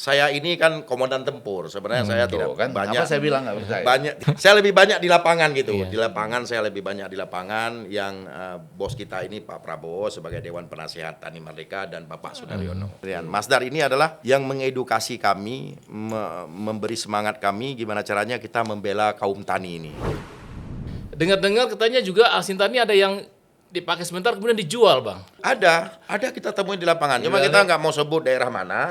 Saya ini kan komandan tempur. Sebenarnya saya tidak kan banyak. apa saya bilang nggak percaya. Banyak. Saya lebih banyak di lapangan gitu. Iya. Di lapangan saya lebih banyak di lapangan yang bos kita ini Pak Prabowo sebagai Dewan Penasehat Tani Merdeka dan Bapak Sudaryono. Dan Mas Dar ini adalah yang mengedukasi kami, memberi semangat kami gimana caranya kita membela kaum tani ini. Dengar-dengar katanya juga asin tani ada yang dipakai sebentar kemudian dijual, Bang. Ada kita temuin di lapangan. Cuma kita nggak mau sebut daerah mana.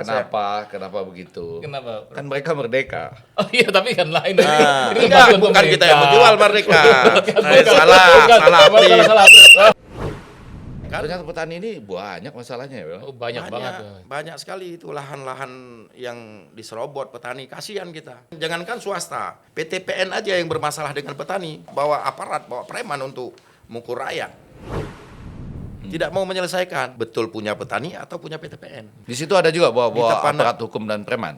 Kenapa begitu? Kenapa? Kan mereka merdeka. Oh iya, tapi kan lain. Ini Enggak, bantuan bukan kita yang pemerintah. menjual merdeka. Salah, Kan? Ternyata petani ini banyak masalahnya ya, Bang. Oh, banyak banget. Banyak sekali itu lahan-lahan yang diserobot petani. Kasihan kita. Jangankan swasta, PTPN aja yang bermasalah dengan petani. Bawa aparat, bawa preman untuk mukul rakyat. Tidak mau menyelesaikan. Betul punya petani atau punya PTPN. Di situ ada juga bahwa Kita pandang- aparat hukum dan preman.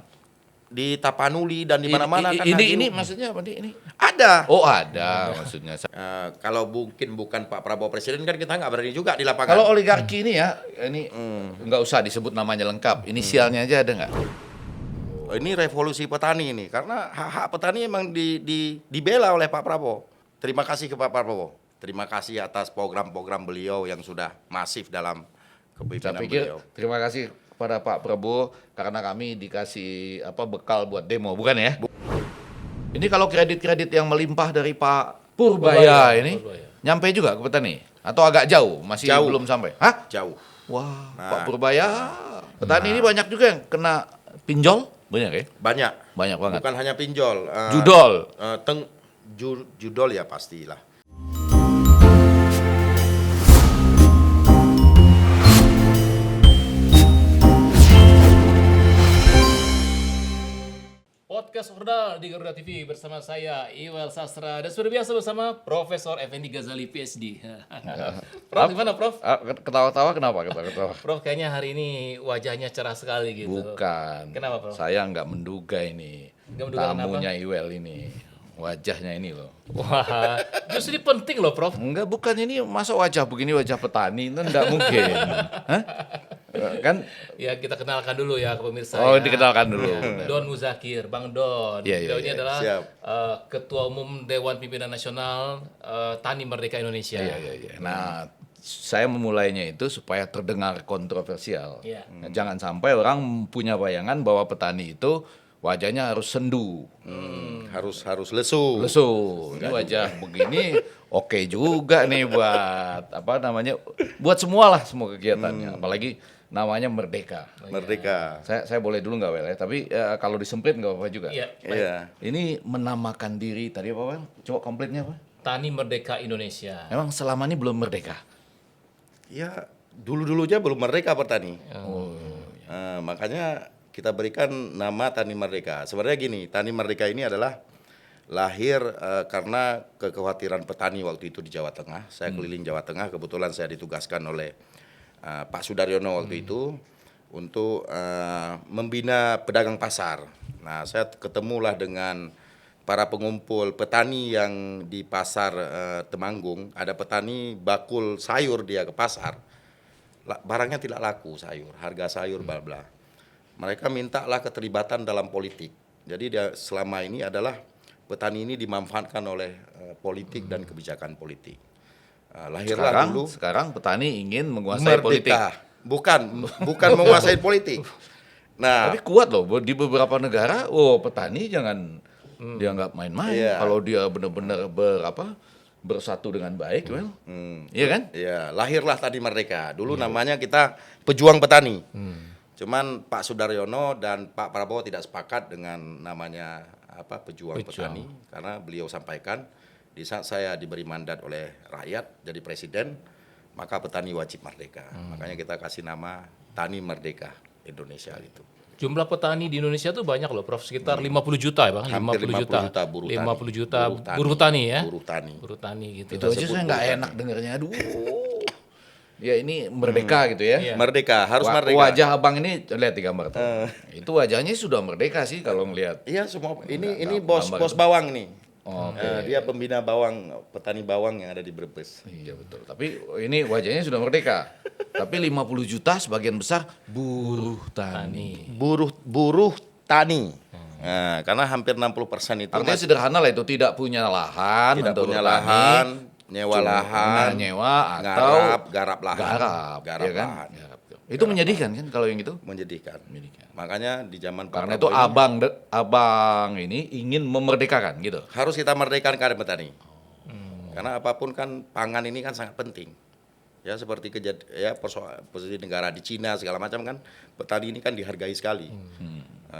Di Tapanuli dan di mana-mana kan. Ini maksudnya apa nih? Ini? ada. Oh ada maksudnya. Kalau mungkin bukan Pak Prabowo Presiden kan kita nggak berani juga di lapangan. Kalau oligarki ini ya, ini nggak usah disebut namanya lengkap. Inisialnya aja ada nggak? Ini revolusi petani ini karena hak-hak petani memang dibela oleh Pak Prabowo. Terima kasih ke Pak Prabowo. Terima kasih atas program-program beliau yang sudah masif dalam Saya kepemimpinan pikir beliau. terima kasih kepada Pak Prabowo karena kami dikasih bekal buat demo, bukan ya? Ini kalau kredit-kredit yang melimpah dari Pak Purbaya ini Purbaya. nyampe juga ke petani atau agak jauh, masih Jauh. belum sampai? Hah? Jauh. Wah, Nah. Pak Purbaya. Petani ini banyak juga yang kena pinjol, banyak ya? Banyak. Banyak banget. Bukan hanya pinjol. Judol. Judol ya pastilah. Podcast Ordal di Garuda TV bersama saya Iwel Sastra dan sudah biasa bersama Profesor Effendi Ghazali PhD. Prof, gimana Prof? Ketawa-tawa kenapa? Ketawa-tawa. Prof kayaknya hari ini wajahnya cerah sekali gitu. Bukan. Kenapa, Prof? Saya nggak menduga ini. Nggak menduga Tamunya Iwel ini. Wajahnya ini loh. Wah, justru ini penting loh Prof. Enggak, bukan ini masa wajah begini wajah petani itu enggak mungkin. Hah? Kan Ya kita kenalkan dulu ya ke pemirsa. oh ya. dikenalkan dulu. Don Muzakir, Bang Don. Iya, Beliau iya, ini iya. adalah Siap. Ketua Umum Dewan Pimpinan Nasional Tani Merdeka Indonesia. Iya. Nah, saya memulainya itu supaya terdengar kontroversial. Iya. Nah, jangan sampai orang punya bayangan bahwa petani itu wajahnya harus sendu, Harus lesu. lesu. Ini wajah begini oke juga nih buat buat semualah semua kegiatannya. Apalagi namanya Merdeka. Merdeka. Saya boleh dulu nggak Wel ya? Tapi kalau disemprit nggak apa-apa juga. Iya. Iya. Ini menamakan diri tadi apa Bang? Coba komplitnya apa? Tani Merdeka Indonesia. Memang selama ini belum merdeka. Ya, dulu-dulunya belum merdeka petani. Oh. Makanya kita berikan nama Tani Merdeka. Sebenarnya gini, Tani Merdeka ini adalah lahir karena kekhawatiran petani waktu itu di Jawa Tengah. Saya keliling Jawa Tengah, kebetulan saya ditugaskan oleh Pak Sudaryono waktu itu untuk membina pedagang pasar. Nah, saya ketemulah dengan para pengumpul petani yang di pasar Temanggung. Ada petani bakul sayur dia ke pasar, barangnya tidak laku sayur, harga sayur bla-bla. Mereka mintalah keterlibatan dalam politik. Jadi dia selama ini adalah petani ini dimanfaatkan oleh politik dan kebijakan politik. Lahirlah dulu Sekarang petani ingin menguasai politik. merdeka. Bukan menguasai politik. Nah, Tapi kuat loh di beberapa negara. Petani jangan dianggap main-main. Iya. Kalau dia benar-benar bersatu dengan baik, Wel. Iya kan? ya lahirlah Tani Merdeka. Dulu namanya kita Pejuang Petani. Cuman Pak Sudaryono dan Pak Prabowo tidak sepakat dengan namanya Pejuang Petani karena beliau sampaikan di saat saya diberi mandat oleh rakyat jadi presiden, maka petani wajib merdeka. Makanya kita kasih nama Tani Merdeka Indonesia itu. Jumlah petani di Indonesia tuh banyak loh, Prof. Sekitar 50 juta ya, Bang? Hampir 50 juta buruh tani. 50 juta buruh tani ya? Buruh tani. Buruh tani gitu. Itu aja sebut saya nggak bukan. enak dengernya. Aduh. Ya ini merdeka gitu ya. Iya. Merdeka, harus merdeka. Wajah abang ini lihat di gambar tuh. Itu wajahnya sudah merdeka sih kalau ngelihat. Iya semua ini Gambar bos itu. bawang nih. Oke. Dia pembina petani bawang yang ada di Brebes. Iya betul. Tapi ini wajahnya sudah merdeka. Tapi 50 juta sebagian besar buruh tani. Buruh tani. Nah, karena hampir 60% itu Artinya sederhana lah itu, tidak punya lahan, tidak untuk punya bertani, lahan, nyewa cuma lahan, nyewa atau garap lahan. garap, ya kan? lahan. Garap. Itu menyedihkan kan kalau yang itu? Menyedihkan. Menyedihkan. Makanya di zaman Pak Karena itu Prabowo ini abang ini ingin memerdekakan gitu. harus kita merdekakan kader petani. Karena apapun kan pangan ini kan sangat penting. Ya seperti posisi negara di Cina segala macam kan petani ini kan dihargai sekali.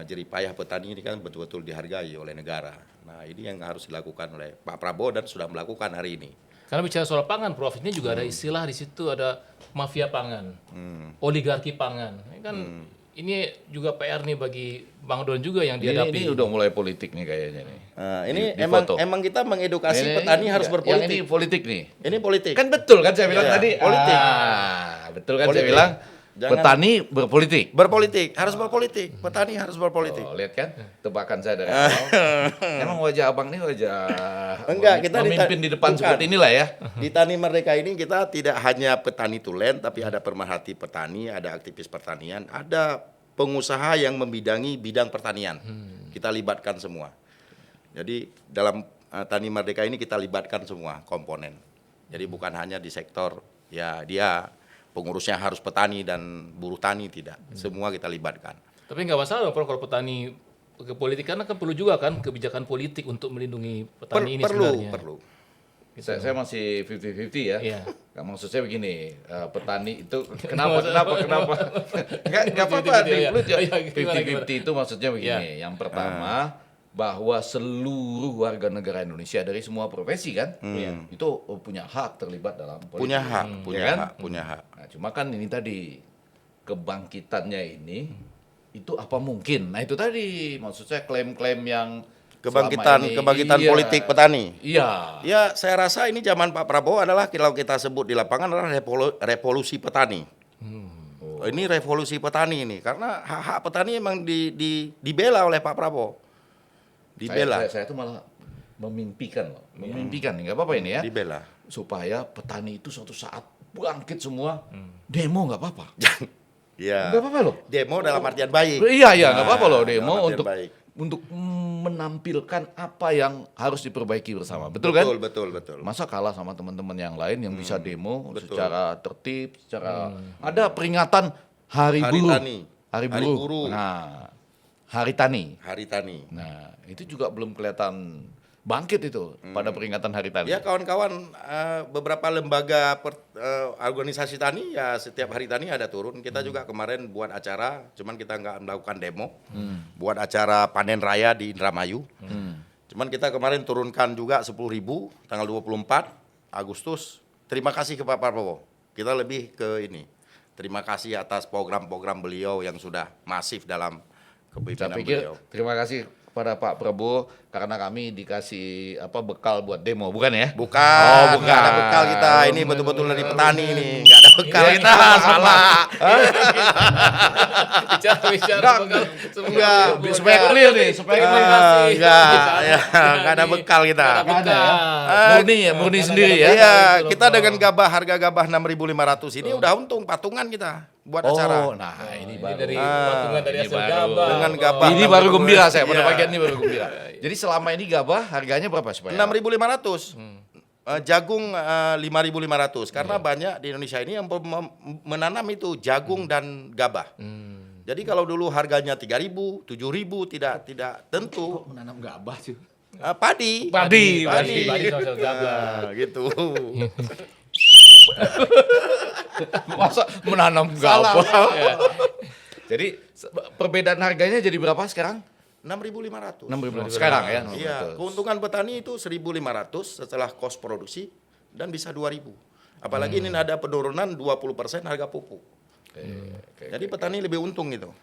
Jerih payah petani ini kan betul-betul dihargai oleh negara. Nah ini yang harus dilakukan oleh Pak Prabowo dan sudah melakukan hari ini. Karena bicara soal pangan, Prof, ini juga ada istilah di situ, ada mafia pangan, oligarki pangan. Ini kan ini juga PR nih bagi Bang Don juga yang dihadapi. Ini udah mulai politik nih kayaknya nih. Ini Di emang foto. kita mengedukasi Ini- petani harus yang berpolitik. ini politik nih. Ini politik. Kan betul kan saya bilang Iya, tadi. politik. Betul kan Politik. saya bilang. Jangan- Petani berpolitik. Berpolitik, harus berpolitik. Petani harus berpolitik. Oh, lihat kan tebakan saya dari awal. Emang wajah abang ini wajah Enggak, kita memimpin di depan bukan. seperti inilah ya. Di Tani Merdeka ini kita tidak hanya petani tulen, tapi ada pemerhati petani, ada aktivis pertanian, ada pengusaha yang membidangi bidang pertanian. Kita libatkan semua. Jadi dalam Tani Merdeka ini kita libatkan semua komponen. Jadi bukan hanya di sektor ya dia pengurusnya harus petani dan buruh tani, tidak. Semua kita libatkan. Tapi nggak masalah dong, Prof, kalau petani ke politik, karena kan perlu juga kan kebijakan politik untuk melindungi petani ini sebenarnya. Perlu. Saya masih 50-50 ya. Iya. Nggak, maksud saya begini, petani itu kenapa? Nggak apa-apa, Iya, iya. include ya. Iya, gimana, 50-50 itu maksudnya begini. Yang pertama, bahwa seluruh warga negara Indonesia dari semua profesi kan, itu punya hak terlibat dalam politik. Punya hak, punya hak. Nah, cuma kan ini tadi kebangkitannya ini itu apa mungkin? Nah itu tadi maksud saya klaim-klaim yang selama ini- Kebangkitan iya, politik petani. Iya. Ya, saya rasa ini zaman Pak Prabowo adalah kalau kita sebut di lapangan adalah revolusi petani. Ini revolusi petani ini karena hak-hak petani emang dibela oleh Pak Prabowo. Dibela, Saya tuh malah memimpikan loh, memimpikan nggak apa-apa ini ya, dibela. supaya petani itu suatu saat bangkit semua, demo nggak apa-apa, Ya. nggak apa-apa loh. Demo dalam artian baik. Iya nggak apa-apa loh dalam demo artian untuk baik. menampilkan apa yang harus diperbaiki bersama, betul kan? Betul. Masa kalah sama teman-teman yang lain yang bisa demo betul. secara tertib, secara ada peringatan Hari Hari Buruh, Tani. Hari Hari Buruh. Buruh. Nah, Hari Tani. Hari Tani. Nah, itu juga belum kelihatan bangkit itu pada peringatan Hari Tani. Ya kawan-kawan, beberapa lembaga organisasi tani ya setiap hari tani ada turun. Kita juga kemarin buat acara, cuman kita nggak melakukan demo. Buat acara panen raya di Indramayu. Cuman kita kemarin turunkan juga 10.000 tanggal 24 Agustus. Terima kasih ke Pak Prabowo. Kita lebih ke ini. Terima kasih atas program-program beliau yang sudah masif dalam Saya kepemimpinan pikir beliau. terima kasih kepada Pak Prabowo karena kami dikasih bekal buat demo, bukan ya? Bukan, bukan. nggak ada bekal kita. Ini betul-betul dari petani ini, nggak ada bekal Iya, kita. iya, Salah. Bicara Enggak. Supaya clear nih, supaya clear. Enggak, ya, nggak ada bekal kita. Nggak ada ya? Murni ya, murni sendiri ya. Iya, kita dengan harga gabah 6.500 ini udah untung patungan kita buat acara. Oh, nah ini Ini baru. dari patungan dari ini hasil baru. gabah. Dengan gabah. Ini baru gembira saya, pada Iya. bagian ini baru gembira. Jadi selama ini gabah harganya berapa supaya? 6.500. Jagung 5.500 karena banyak di Indonesia ini yang menanam itu jagung dan gabah. Jadi kalau dulu harganya 3.000, 7.000 tidak tentu. Menanam gabah sih. Padi. Padi sama hasil gabah. Gitu. Masa menanam gabah? Ya. Jadi perbedaan harganya jadi berapa sekarang? 6.500. 6.000 sekarang ya. Iya, keuntungan petani itu 1.500 setelah kos produksi dan bisa 2.000. Apalagi ini ada penurunan 20% harga pupuk. Jadi petani lebih untung itu.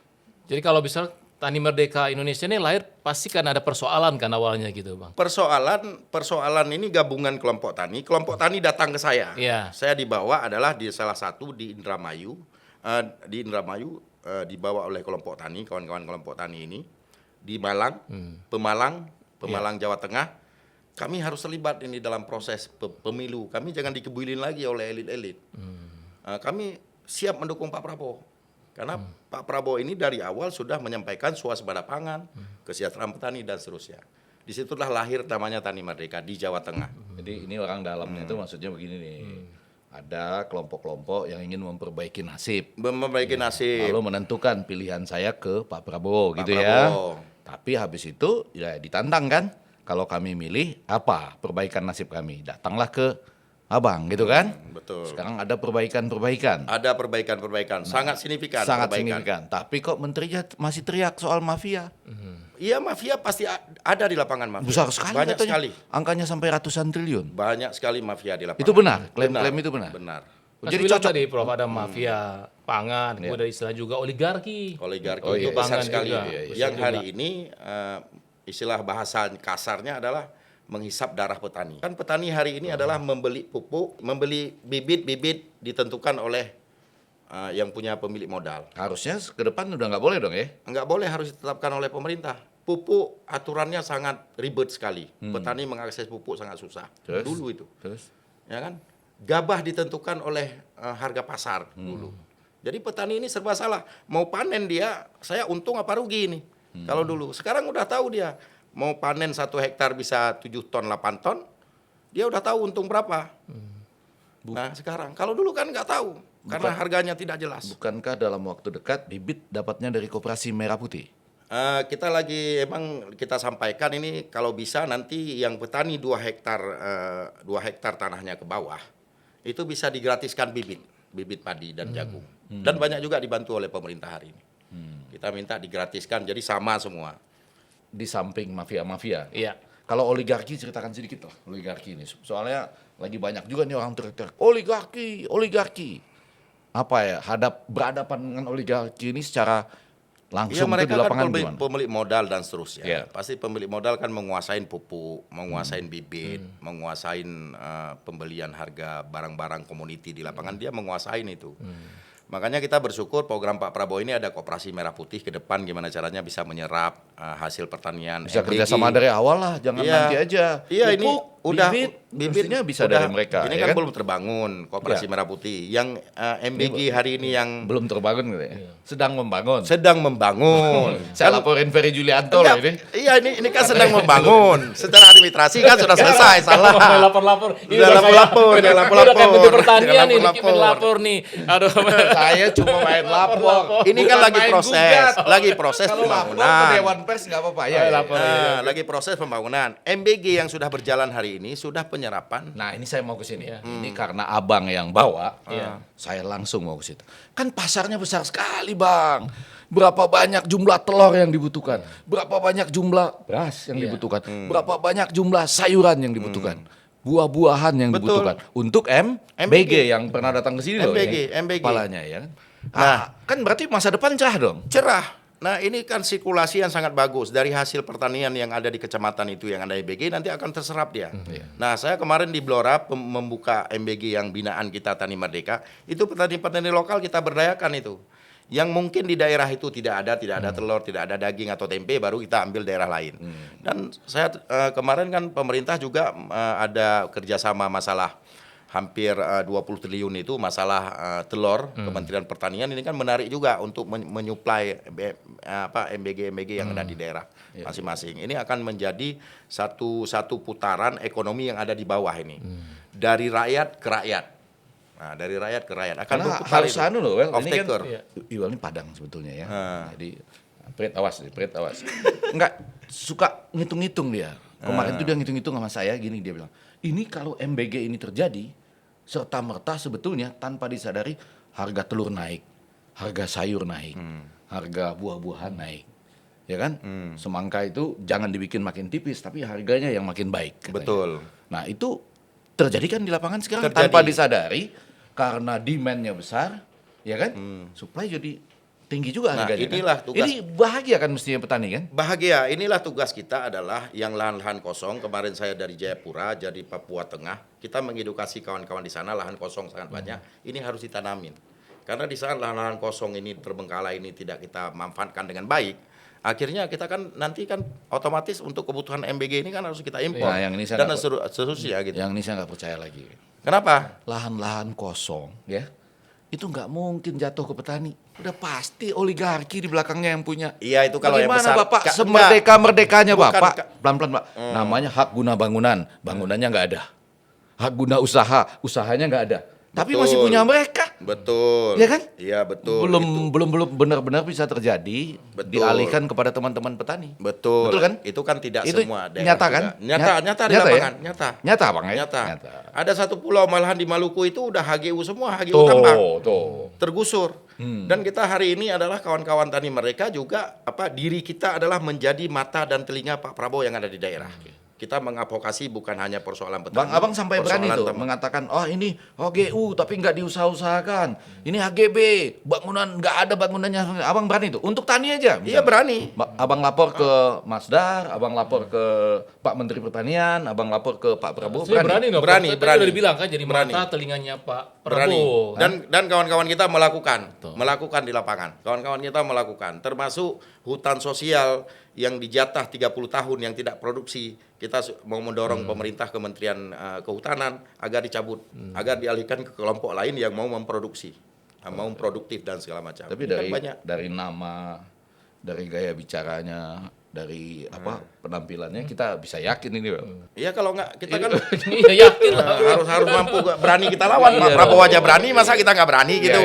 Jadi kalau bisa Tani Merdeka Indonesia ini lahir pasti kan ada persoalan kan awalnya gitu, Bang. Persoalan ini gabungan kelompok tani. Kelompok tani datang ke saya. Iya. Saya dibawa adalah di salah satu di Indramayu. Dibawa oleh kelompok tani, kawan-kawan kelompok tani ini di Malang, Pemalang, Jawa Tengah. kami harus terlibat ini dalam proses pemilu. Kami jangan dikebulin lagi oleh elit-elit. Kami siap mendukung Pak Prabowo. Karena Pak Prabowo ini dari awal sudah menyampaikan swasembada pangan, kesejahteraan petani dan seterusnya. Disitulah lahir namanya Tani Merdeka di Jawa Tengah. Jadi ini orang dalamnya itu maksudnya begini nih. Ada kelompok-kelompok yang ingin memperbaiki nasib. Memperbaiki nasib. Lalu menentukan pilihan saya ke Pak Prabowo Pak gitu Prabowo. ya. Tapi habis itu ya ditantang kan. Kalau kami milih apa perbaikan nasib kami. Datanglah ke Abang gitu kan. Betul. Sekarang ada perbaikan-perbaikan. Ada perbaikan-perbaikan, sangat signifikan. Sangat perbaikan. signifikan. Tapi kok menterinya masih teriak soal mafia. Iya, mafia pasti ada di lapangan mafia. Besar sekali Banyak katanya. sekali. Angkanya sampai ratusan triliun. Banyak sekali mafia di lapangan. Itu benar? Klaim-klaim itu benar? Benar. Mas Jadi bilang cocok. tadi Prof ada mafia pangan, kemudian istilah juga oligarki. Oligarki Oh, iya. itu besar Pangan sekali. juga. Iya, iya. Yang Besar hari juga. ini istilah bahasa kasarnya adalah menghisap darah petani. Kan petani hari ini adalah membeli pupuk, membeli bibit-bibit ditentukan oleh yang punya pemilik modal. Harusnya ke depan udah nggak boleh dong ya? Enggak boleh, harus ditetapkan oleh pemerintah. Pupuk aturannya sangat ribet sekali. Petani mengakses pupuk sangat susah. Terus? Dulu itu. Terus? Ya kan? Gabah ditentukan oleh harga pasar dulu. Jadi petani ini serba salah. Mau panen dia, saya untung apa rugi ini. Kalau dulu. Sekarang udah tahu dia. Mau panen 1 hektar bisa 7 ton, 8 ton. Dia udah tahu untung berapa. Nah sekarang. Kalau dulu kan nggak tahu. Karena harganya tidak jelas. Bukankah dalam waktu dekat bibit dapatnya dari Koperasi Merah Putih? Kita lagi emang kita sampaikan ini kalau bisa nanti yang petani 2 hektar tanahnya ke bawah itu bisa digratiskan bibit padi dan jagung. Dan banyak juga dibantu oleh pemerintah hari ini. Kita minta digratiskan jadi sama semua. Di samping mafia-mafia. Iya. Kalau oligarki ceritakan sedikit lah oligarki ini. Soalnya lagi banyak juga nih orang teriak-teriak oligarki, oligarki. Apa ya? Berhadapan dengan oligarki ini secara langsung itu di mereka lapangan kan gimana? pemilik modal dan seterusnya. Iya. Pasti pemilik modal kan menguasain pupuk, menguasain bibit, menguasain pembelian harga barang-barang komoditi di lapangan, dia menguasain itu. Makanya kita bersyukur program Pak Prabowo ini ada Koperasi Merah Putih ke depan gimana caranya bisa menyerap hasil pertanian. Bisa MBG. kerjasama dari awal lah, jangan Iya. nanti aja. Iya, ini Pupuk, udah bibit mestinya bisa udah, dari mereka. Ini ya kan belum terbangun Koperasi Iya. Merah Putih. Yang MBG hari ini yang belum terbangun gitu ya. Sedang membangun. sedang membangun. Saya laporin Ferry Julianto loh ini. Iya, ini kan sedang membangun. Secara administrasi kan sudah selesai. Salah. Lapor-lapor. Ini Udah udah lapor-lapor, kayak- udah ini lapor-lapor. udah kayak Menteri Pertanian Udah nih, lapor-lapor. bikin lapor nih. Aduh. Saya cuma main lapor. Ini kan Bukan lagi main proses, gugat. lagi proses Kalau lapor ke pembangunan. Dewan Pers nggak apa-apa ya. Oh, ya. lapor. Lagi proses pembangunan. MBG yang sudah berjalan hari ini sudah penyerapan. Nah ini saya mau ke sini. Iya. Ini karena abang yang bawa, Iya. saya langsung mau ke situ. Kan pasarnya besar sekali bang. Berapa banyak jumlah telur yang dibutuhkan? Berapa banyak jumlah beras yang Iya. dibutuhkan? Berapa banyak jumlah sayuran yang dibutuhkan? Buah-buahan yang Betul. dibutuhkan untuk MBG yang pernah datang ke sini loh. MBG, yang MBG. Kepalanya ya. Nah. Kan berarti masa depan cerah dong. Cerah. Nah, ini kan sirkulasi yang sangat bagus dari hasil pertanian yang ada di kecamatan itu yang ada MBG nanti akan terserap dia. Iya. Nah, saya kemarin di Blora membuka MBG yang binaan kita Tani Merdeka, itu petani-petani lokal kita berdayakan itu. Yang mungkin di daerah itu tidak ada telur, tidak ada daging atau tempe, baru kita ambil daerah lain. Dan saya kemarin kan pemerintah juga ada kerjasama masalah hampir 20 triliun itu masalah telur. Kementerian Pertanian ini kan menarik juga untuk menyuplai MBG yang ada di daerah masing-masing. Ini akan menjadi satu putaran ekonomi yang ada di bawah ini. Dari rakyat ke rakyat. Nah, dari rakyat ke rakyat akan Karena berputar harus itu. anu loh, Wel. Off Ini kan taker. Iwal ini Padang sebetulnya ya. Jadi Prit awas. Enggak suka ngitung-ngitung dia. Kemarin tuh dia ngitung-ngitung sama saya gini dia bilang, "Ini kalau MBG ini terjadi serta merta sebetulnya tanpa disadari harga telur naik, harga sayur naik, harga buah-buahan naik." Ya kan? Semangka itu jangan dibikin makin tipis tapi harganya yang makin baik katanya. Betul. Nah, itu terjadi kan di lapangan sekarang Terjadi. tanpa disadari karena demand-nya besar, ya kan? Supply jadi tinggi juga Nah, harganya. inilah kan? tugas. Ini bahagia kan mestinya petani kan? Bahagia, inilah tugas kita adalah yang lahan-lahan kosong. Kemarin saya dari Jayapura, jadi Papua Tengah. Kita mengedukasi kawan-kawan di sana, lahan kosong sangat banyak. Ini harus ditanamin. Karena di sana lahan-lahan kosong ini terbengkalai ini tidak kita manfaatkan dengan baik, akhirnya kita kan nanti kan otomatis untuk kebutuhan MBG ini kan harus kita impor. Nah, yang ini saya dan nggak- seterusnya gitu. Yang ini saya nggak percaya lagi. Kenapa? Lahan-lahan kosong, ya, itu nggak mungkin jatuh ke petani. Udah pasti oligarki di belakangnya yang punya. Iya, itu kalau yang Bagaimana besar. Bapak Enggak. semerdeka-merdekanya Bukan, Bapak? Kak. Pelan-pelan Pak. Namanya hak guna bangunan. Bangunannya nggak ada. Hak guna usaha. Usahanya nggak ada. Tapi Betul. masih punya mereka. Betul. Iya kan? Iya, betul. Belum benar-benar bisa terjadi. Betul. Dialihkan kepada teman-teman petani. Betul. Betul kan? Itu kan tidak Itu semua daerah nyata juga. kan? Nyata di Nyata ya? lapangan, nyata. Nyata Bang ya? Nyata. Ada satu pulau malahan di Maluku itu udah HGU semua, HGU Tuh, tambang. tuh. Tergusur. Dan kita hari ini adalah kawan-kawan tani mereka juga diri kita adalah menjadi mata dan telinga Pak Prabowo yang ada di daerah. Kita mengadvokasi bukan hanya persoalan petani. Bang Abang sampai berani persoalan tuh tambang. mengatakan, oh ini HGU tapi nggak diusaha-usahakan. Ini HGB, bangunan nggak ada bangunannya. Abang berani tuh untuk tani aja. Iya, berani. Abang lapor ke Mas Dar, abang lapor ke Pak Menteri Pertanian, abang lapor ke Pak Prabowo. Saya berani loh. Berani, Tadi berani. udah dibilang kan jadi Berani. mata telinganya Pak Berani. Prabowo. Dan kawan-kawan kita melakukan di lapangan. Kawan-kawan kita melakukan, termasuk hutan sosial yang dijatah 30 tahun yang tidak produksi. Kita mau mendorong pemerintah Kementerian Kehutanan agar dicabut, agar dialihkan ke kelompok lain yang mau memproduksi, mau produktif dan segala macam. Tapi Ini kan banyak. dari nama, dari gaya bicaranya, dari penampilannya kita bisa yakin ini, Bang. Iya, kalau nggak kita kan Iya yakin lah. harus mampu berani kita lawan. Pak Prabowo aja berani, masa kita nggak berani gitu?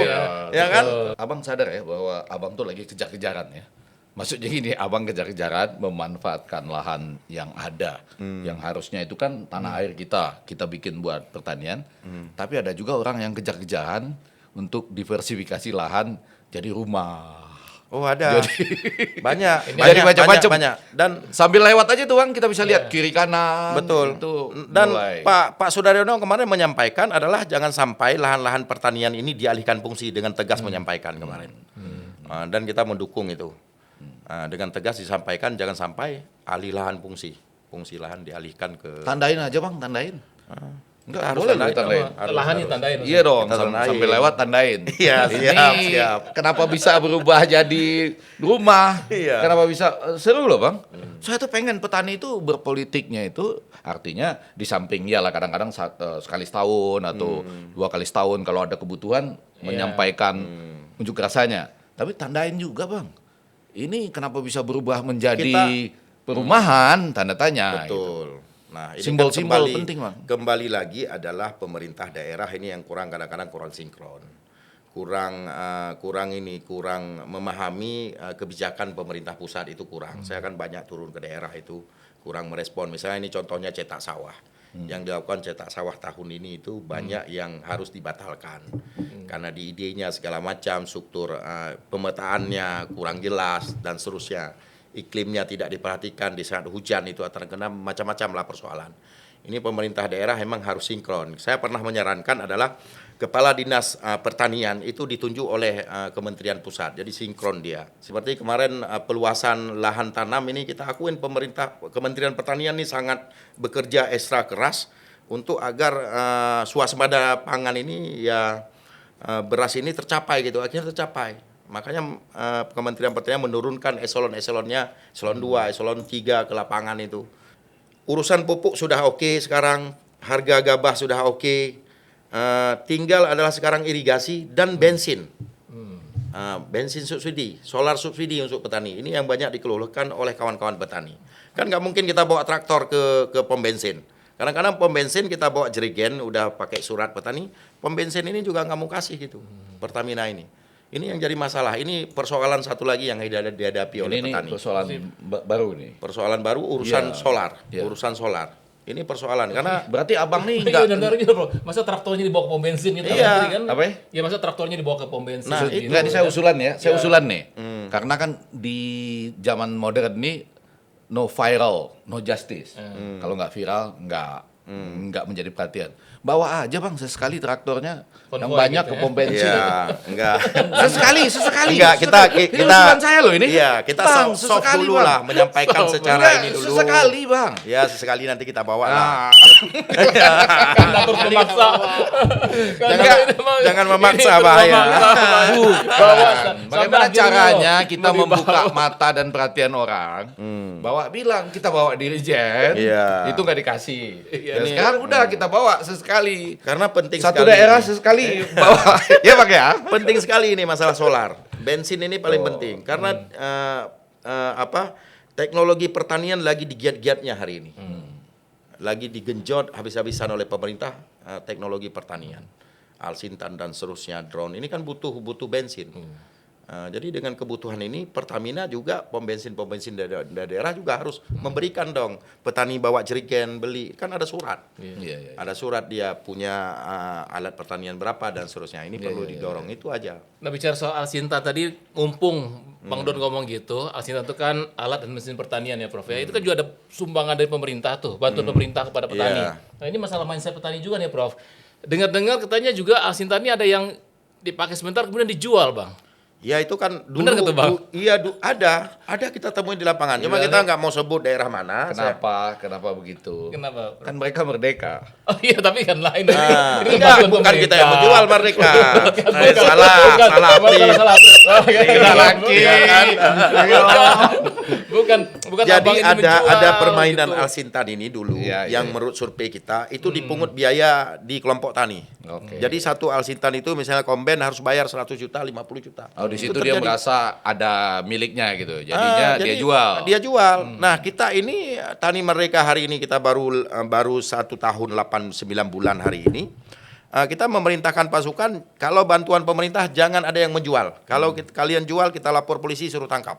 Ya kan? Abang sadar ya bahwa abang tuh lagi kejar-kejaran ya. Maksudnya gini, abang kejar-kejaran memanfaatkan lahan yang ada, yang harusnya itu kan tanah air kita bikin buat pertanian. Tapi ada juga orang yang kejar-kejaran untuk diversifikasi lahan jadi rumah. Oh, ada. Jadi Banyak, macam-macam. banyak. Dan Sambil lewat aja tuh Bang, kita bisa lihat kiri kanan. betul. Itu Dan mulai. Pak Sudaryono kemarin menyampaikan adalah jangan sampai lahan-lahan pertanian ini dialihkan fungsi, dengan tegas menyampaikan kemarin. Dan kita mendukung itu. Dengan tegas disampaikan jangan sampai alih lahan fungsi lahan dialihkan ke. Tandain aja Bang, tandain. Enggak, Kita harus boleh tandain. tandain. Lahan ini tandain. Iya dong, Kita tandain. sambil lewat tandain. Iya, siap, Ini siap. kenapa bisa berubah jadi rumah? Iya. Kenapa bisa seru loh Bang? Saya tuh pengen petani itu berpolitiknya itu artinya di samping ya lah kadang-kadang sekali setahun atau 2 kali setahun kalau ada kebutuhan menyampaikan unjuk rasanya. Tapi tandain juga Bang. Ini kenapa bisa berubah menjadi perumahan tanda tanya. Gitu. Betul. Nah, ini Simbol-simbol kan penting, Bang. Kembali lagi adalah pemerintah daerah ini yang kadang-kadang kurang sinkron. Kurang memahami kebijakan pemerintah pusat itu kurang. Saya kan banyak turun ke daerah itu kurang merespon. Misalnya ini contohnya cetak sawah. Yang dilakukan cetak sawah tahun ini itu banyak yang harus dibatalkan. Karena di idenya segala macam, struktur pemetaannya kurang jelas dan seterusnya. Iklimnya tidak diperhatikan, di saat hujan itu terkena macam-macam lah persoalan. Ini pemerintah daerah memang harus sinkron. Saya pernah menyarankan adalah Kepala Dinas Pertanian itu ditunjuk oleh Kementerian Pusat, jadi sinkron dia. Seperti kemarin peluasan lahan tanam ini kita akuin Kementerian Pertanian ini sangat bekerja ekstra keras untuk agar swasembada pangan ini ya beras ini tercapai gitu, akhirnya tercapai. Makanya Kementerian Pertanian menurunkan eselon-eselonnya, eselon 2, eselon 3 ke lapangan itu. Urusan pupuk sudah oke sekarang, harga gabah sudah oke. Tinggal adalah sekarang irigasi dan bensin. Bensin subsidi, solar subsidi untuk petani. Ini yang banyak dikeluhkan oleh kawan-kawan petani. Kan nggak mungkin kita bawa traktor ke pom bensin. Kadang-kadang pom bensin kita bawa jerigen, udah pakai surat petani. Pom bensin ini juga nggak mau kasih gitu, Pertamina ini. Ini yang jadi masalah. Ini persoalan satu lagi yang dihadapi oleh petani. Ini persoalan baru nih. Persoalan baru urusan Iya. solar, Iya. urusan solar. Ini persoalan karena Berarti abang nih Iya, enggak benar gitu bro. Masa traktornya dibawa ke pom bensin gitu Iya. kan? Apa ya? Ya masa traktornya dibawa ke pom bensin. Nah, gitu, Enggak, ini saya kan? usulan ya. Saya Iya. usulan nih. Karena kan di zaman modern ini no viral, no justice. Kalau nggak viral, nggak menjadi perhatian. bawa aja bang sesekali traktornya yang Konvoy banyak gitu ke ya. pom bensin. Iya, enggak. Sesekali. Enggak, Ini kita usulan saya loh ini. Iya, kita Bang, soft sesekali, dulu Bang. lah menyampaikan Soft. secara Enggak, ini dulu. sesekali bang. Ya, sesekali nanti kita bawa lah. Ah. Kan atur memaksa. Jangan memaksa, bahaya. Bagaimana caranya kita membuka mata dan perhatian orang? Bawa bilang kita bawa dirijen, Iya. itu nggak dikasih. Ya, Ini- sekarang udah kita bawa sesekali. Karena penting Satu sekali daerah ini. sesekali bawa. Ya bang ya. Penting sekali ini masalah solar. Bensin ini paling penting karena teknologi pertanian lagi digiat-giatnya hari ini. Lagi digenjot habis-habisan oleh pemerintah teknologi pertanian. Alsintan dan seterusnya, drone ini kan butuh bensin. Jadi dengan kebutuhan ini Pertamina juga pom bensin daerah juga harus memberikan dong. Petani bawa jerigen beli kan ada surat. Iya. Ada surat dia punya alat pertanian berapa dan seterusnya. Ini perlu didorong itu aja. Nah bicara soal Alsintan tadi, mumpung Bang Don ngomong gitu, Alsintan itu kan alat dan mesin pertanian ya Prof. Ya, itu kan juga ada sumbangan dari pemerintah tuh, bantuan pemerintah kepada petani. Iya. Nah ini masalah mindset petani juga nih Prof. Dengar-dengar katanya juga Alsintan ini ada yang dipakai sebentar kemudian dijual Bang. Ya itu kan dulu, Bener nggak tuh, Bang? ada kita temuin di lapangan. Cuma Iya, kita nggak mau sebut daerah mana. Kenapa begitu? Kenapa? Kan mereka merdeka. Oh iya tapi kan lain. Nah, Ini enggak, bantuan bukan kita yang pemerintah. menjual merdeka. Bukan, Salah. Salah. Kita laki. Bukan Jadi abang ini menjual, ada permainan gitu. Alsintan ini dulu Iya, yang iya. menurut survei kita itu dipungut biaya di kelompok tani. Oke. Jadi satu Alsintan itu misalnya komben harus bayar 100 juta, 50 juta. Oh di Itu situ dia terjadi. merasa ada miliknya gitu. Jadinya dia Jadi jual. Dia jual. Nah, kita ini Tani Merdeka hari ini kita baru 1 tahun 8-9 bulan hari ini. Kita memerintahkan pasukan kalau bantuan pemerintah jangan ada yang menjual. Kalau kalian jual kita lapor polisi suruh tangkap.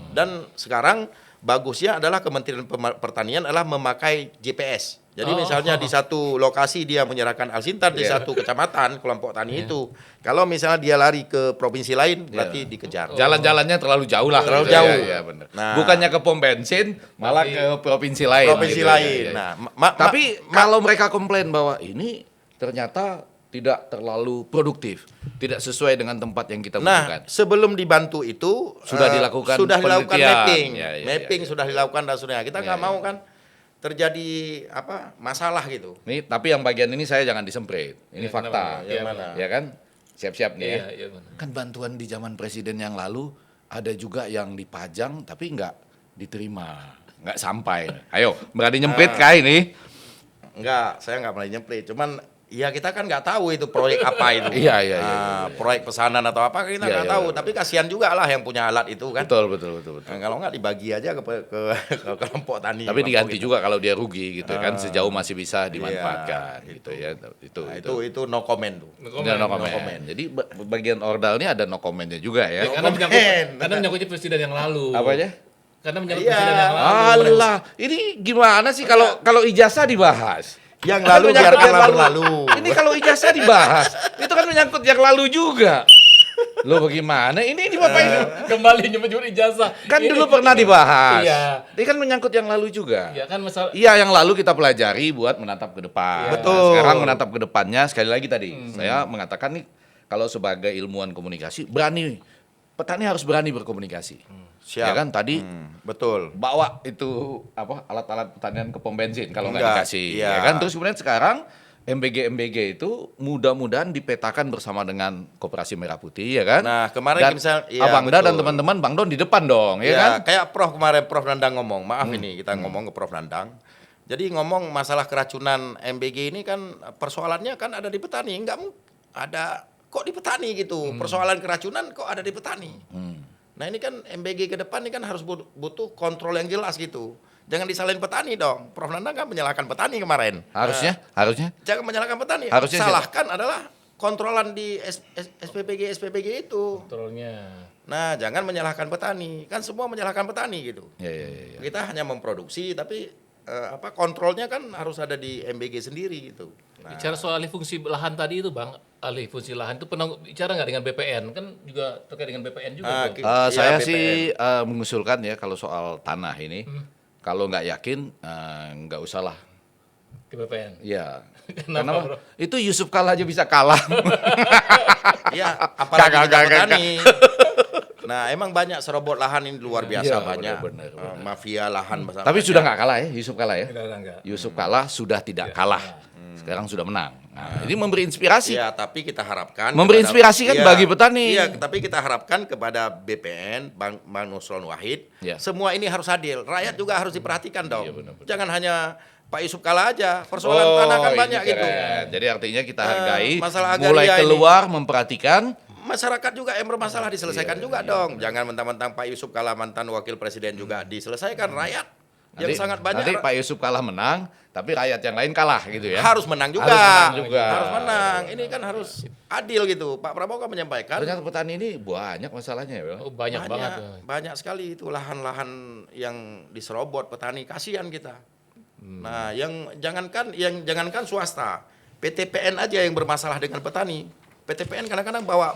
Dan sekarang bagusnya adalah Kementerian Pertanian adalah memakai GPS. Jadi misalnya di satu lokasi dia menyerahkan Alsintan di satu kecamatan kelompok tani itu. Kalau misalnya dia lari ke provinsi lain berarti dikejar. Jalan-jalannya terlalu jauh lah. Terlalu gitu. jauh. Iya, benar. Nah. Bukannya ke pom bensin, malah ke provinsi lain. Provinsi gitu. lain. Iya, iya. Nah, Tapi kalau mereka komplain bahwa ini ternyata tidak terlalu produktif, tidak sesuai dengan tempat yang kita Nah, butuhkan. sebelum dibantu itu Sudah dilakukan mapping, penelitian. Ya, mapping sudah dilakukan dan seterusnya. Kita nggak Ya, mau kan terjadi masalah gitu. Nih, tapi yang bagian ini saya jangan disemprit. Ini Ya, fakta. kenapa? Yang mana? Ya kan? Siap-siap nih ya. Iya, iya benar. Kan bantuan di zaman presiden yang lalu ada juga yang dipajang tapi nggak diterima, nggak sampai. Ayo, berani nyemprit kah ini? Enggak, saya nggak pernah nyemprit. Cuman ya kita kan nggak tahu itu proyek apa itu. Iya. Proyek pesanan atau apa kita Iya, nggak iya, tahu. iya. Tapi kasihan juga lah yang punya alat itu kan. Betul. Nah, kalau nggak dibagi aja ke kelompok tani. Tapi kelompok diganti itu. juga kalau dia rugi gitu kan, sejauh masih bisa dimanfaatkan Iya, gitu ya. Nah, itu no comment tuh. No comment. Jadi bagian ordal ini ada no commentnya juga ya. Karena menyangkut presiden yang lalu. Apa aja? Karena menyangkut Iya. presiden yang lalu. Alah, ini gimana sih kalau ijazah dibahas? Yang lalu Kan menyangkut biarkanlah yang berlalu. Ini kalau ijazah dibahas, itu kan menyangkut yang lalu juga. Lo bagaimana? Ini Bapak ini Kembali nyebut ijazah. kan Ini- dulu pernah dibahas. Iya. Ini kan menyangkut yang lalu juga. Iya kan masalah. Iya, yang lalu kita pelajari buat menatap ke depan. Iya. Betul. Sekarang menatap ke depannya sekali lagi tadi. Saya mengatakan nih kalau sebagai ilmuwan komunikasi petani harus berani berkomunikasi. Siap. Ya kan tadi Betul. bawa itu alat-alat pertanian ke pom bensin kalau nggak Enggak, dikasih. iya. Ya kan terus kemudian sekarang MBG itu mudah-mudahan dipetakan bersama dengan Koperasi Merah Putih ya kan. Nah, kemarin dan misal- iya, Abangda dan betul. teman-teman Bang Don di depan dong ya Ya, kan. kayak Prof Nandang ngomong, maaf ini kita ngomong ke Prof Nandang. Jadi ngomong masalah keracunan MBG ini kan persoalannya kan ada di petani, enggak ada kok di petani gitu. Persoalan keracunan kok ada di petani. Nah, ini kan MBG ke depan ini kan harus butuh kontrol yang jelas gitu. Jangan disalahin petani dong. Prof Nandang kan menyalahkan petani kemarin. Harusnya. Jangan menyalahkan petani. Harusnya Salahkan adalah kontrolan di SPPG itu. Kontrolnya. Nah, jangan menyalahkan petani. Kan semua menyalahkan petani gitu. Ya. Kita hanya memproduksi tapi kontrolnya kan harus ada di MBG sendiri gitu. Nah, Bicara soal alih fungsi lahan tadi itu Bang, alih fungsi lahan itu pernah bicara nggak dengan BPN? Kan juga terkait dengan BPN juga. Bang. Iya, Saya BPN. sih mengusulkan ya kalau soal tanah ini, kalau nggak yakin nggak usahlah ke BPN. Iya. Kenapa, Karena Bro? itu Yusuf Kala aja bisa kalah. Ya, apalagi Gak, kita gak, gak, petani. Nah, emang banyak serobot lahan ini luar biasa Iya, banyak. benar, benar. Mafia lahan besar. Tapi banyak. sudah nggak kalah ya, Yusuf Kala ya. Enggak. Yusuf Kala sudah tidak kalah. Sekarang sudah menang. Nah, ini memberi inspirasi. Iya, tapi kita harapkan Memberi inspirasi kan Iya, bagi petani. Iya, tapi kita harapkan kepada BPN, Bang Nusron Wahid, Iya. semua ini harus adil. Rakyat juga harus diperhatikan dong. Iya, benar-benar. Jangan hanya Pak Yusuf Kala aja. Persoalan tanah kan ini banyak gitu. keren. Jadi artinya kita hargai, masalah mulai agraria ini. keluar memperhatikan. Masyarakat juga yang bermasalah diselesaikan Iya, juga dong. Jangan mentang-mentang Pak Yusuf Kala mantan wakil presiden juga diselesaikan. Rakyat yang Nanti- sangat banyak Nanti Pak Yusuf Kala menang, tapi rakyat yang lain kalah gitu ya. harus menang juga. Harus menang juga. Harus menang. Ini kan harus adil gitu. Pak Prabowo kan menyampaikan Ternyata petani ini banyak masalahnya ya. Bang. Oh, banyak banget. banyak sekali itu lahan-lahan yang diserobot petani, kasihan kita. Nah, yang jangankan swasta, PTPN aja yang bermasalah dengan petani. PTPN kadang-kadang bawa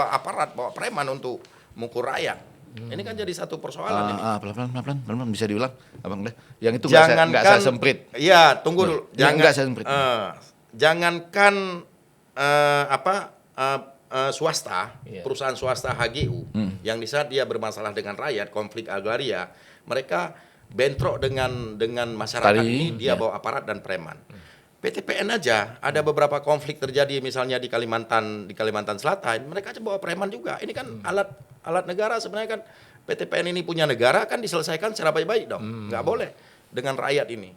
aparat, bawa preman untuk mukul rakyat. Ini kan jadi satu persoalan ini. Pelan-pelan bisa diulang, Abang deh. Yang itu nggak saya semprit. Iya, tunggu dulu. Nggak saya semprit. Jangankan swasta, Iya. perusahaan swasta HGU, yang di saat dia bermasalah dengan rakyat, konflik agraria, mereka bentrok dengan masyarakat Tadi, ini, dia ya. bawa aparat dan preman. PTPN aja ada beberapa konflik terjadi misalnya di Kalimantan Selatan, mereka aja bawa preman juga. Ini kan alat negara sebenarnya kan. PTPN ini punya negara kan diselesaikan secara baik-baik dong. Nggak boleh dengan rakyat ini.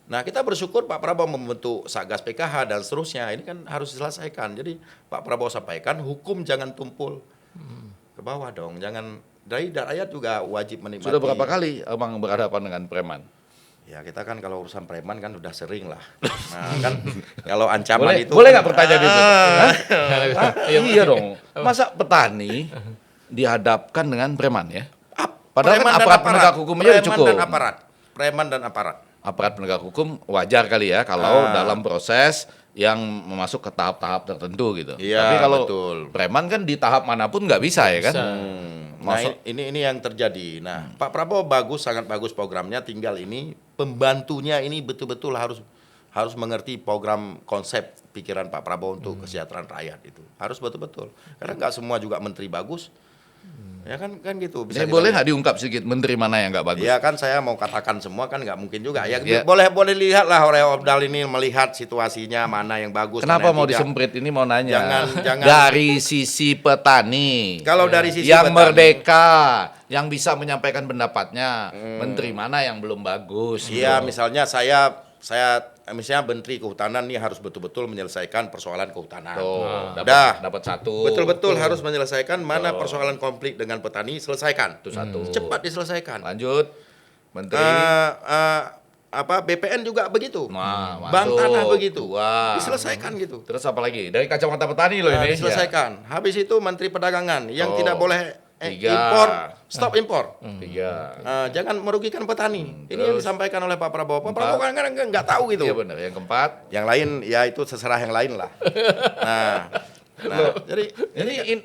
Nah, kita bersyukur Pak Prabowo membentuk Satgas PKH dan seterusnya. Ini kan harus diselesaikan. Jadi Pak Prabowo sampaikan hukum jangan tumpul ke bawah dong. Jangan dari rakyat juga wajib menikmati. Sudah berapa kali Abang berhadapan dengan preman? Ya kita kan kalau urusan preman kan udah sering lah. Nah kan kalau ancaman itu Boleh nggak pertanyaan itu? Hah? Iya, Iya dong. Masa petani dihadapkan dengan preman ya? Padahal preman kan dan aparat penegak hukum aja udah Preman cukup. dan aparat. Preman dan aparat. Aparat penegak hukum wajar kali ya kalau dalam proses yang masuk ke tahap-tahap tertentu gitu. Iya, Tapi kalau betul. preman kan di tahap manapun nggak bisa ya kan? Bisa. Nah Masuk- ini yang terjadi. Nah Pak Prabowo sangat bagus programnya. Tinggal ini pembantunya ini betul-betul harus mengerti program konsep pikiran Pak Prabowo untuk kesejahteraan rakyat itu. Harus betul-betul. Karena nggak semua juga menteri bagus. Ya kan gitu. Boleh kita lihat. nggak diungkap sedikit menteri mana yang nggak bagus? Ya kan saya mau katakan semua kan nggak mungkin juga. Ya, Ya. boleh lihat lah oleh Obdal ini melihat situasinya mana yang bagus. Kenapa mana yang mau tidak. disemprit ini mau nanya? Jangan. Dari sisi petani. Kalau dari sisi yang petani, merdeka, yang bisa menyampaikan pendapatnya, menteri mana yang belum bagus? Iya, gitu. misalnya misalnya Menteri Kehutanan nih harus betul-betul menyelesaikan persoalan kehutanan. Tuh, Dah. dapat satu. Betul-betul harus menyelesaikan mana persoalan konflik dengan petani, selesaikan. Itu satu. Cepat diselesaikan. Lanjut, menteri. BPN juga begitu. Nah, Bank masuk. tanah begitu. Wah. Diselesaikan gitu. Terus apa lagi? Dari kacamata petani loh ini. Diselesaikan. Habis itu Menteri Perdagangan yang Oh. tidak boleh Tiga. impor, stop impor. Ya. Tiga. Jangan merugikan petani. Ini yang terus. disampaikan oleh Pak Prabowo. Pak Empat. Prabowo kan nggak tahu gitu. Iya benar. Yang keempat. Yang lain ya itu terserah yang lain lah. Jadi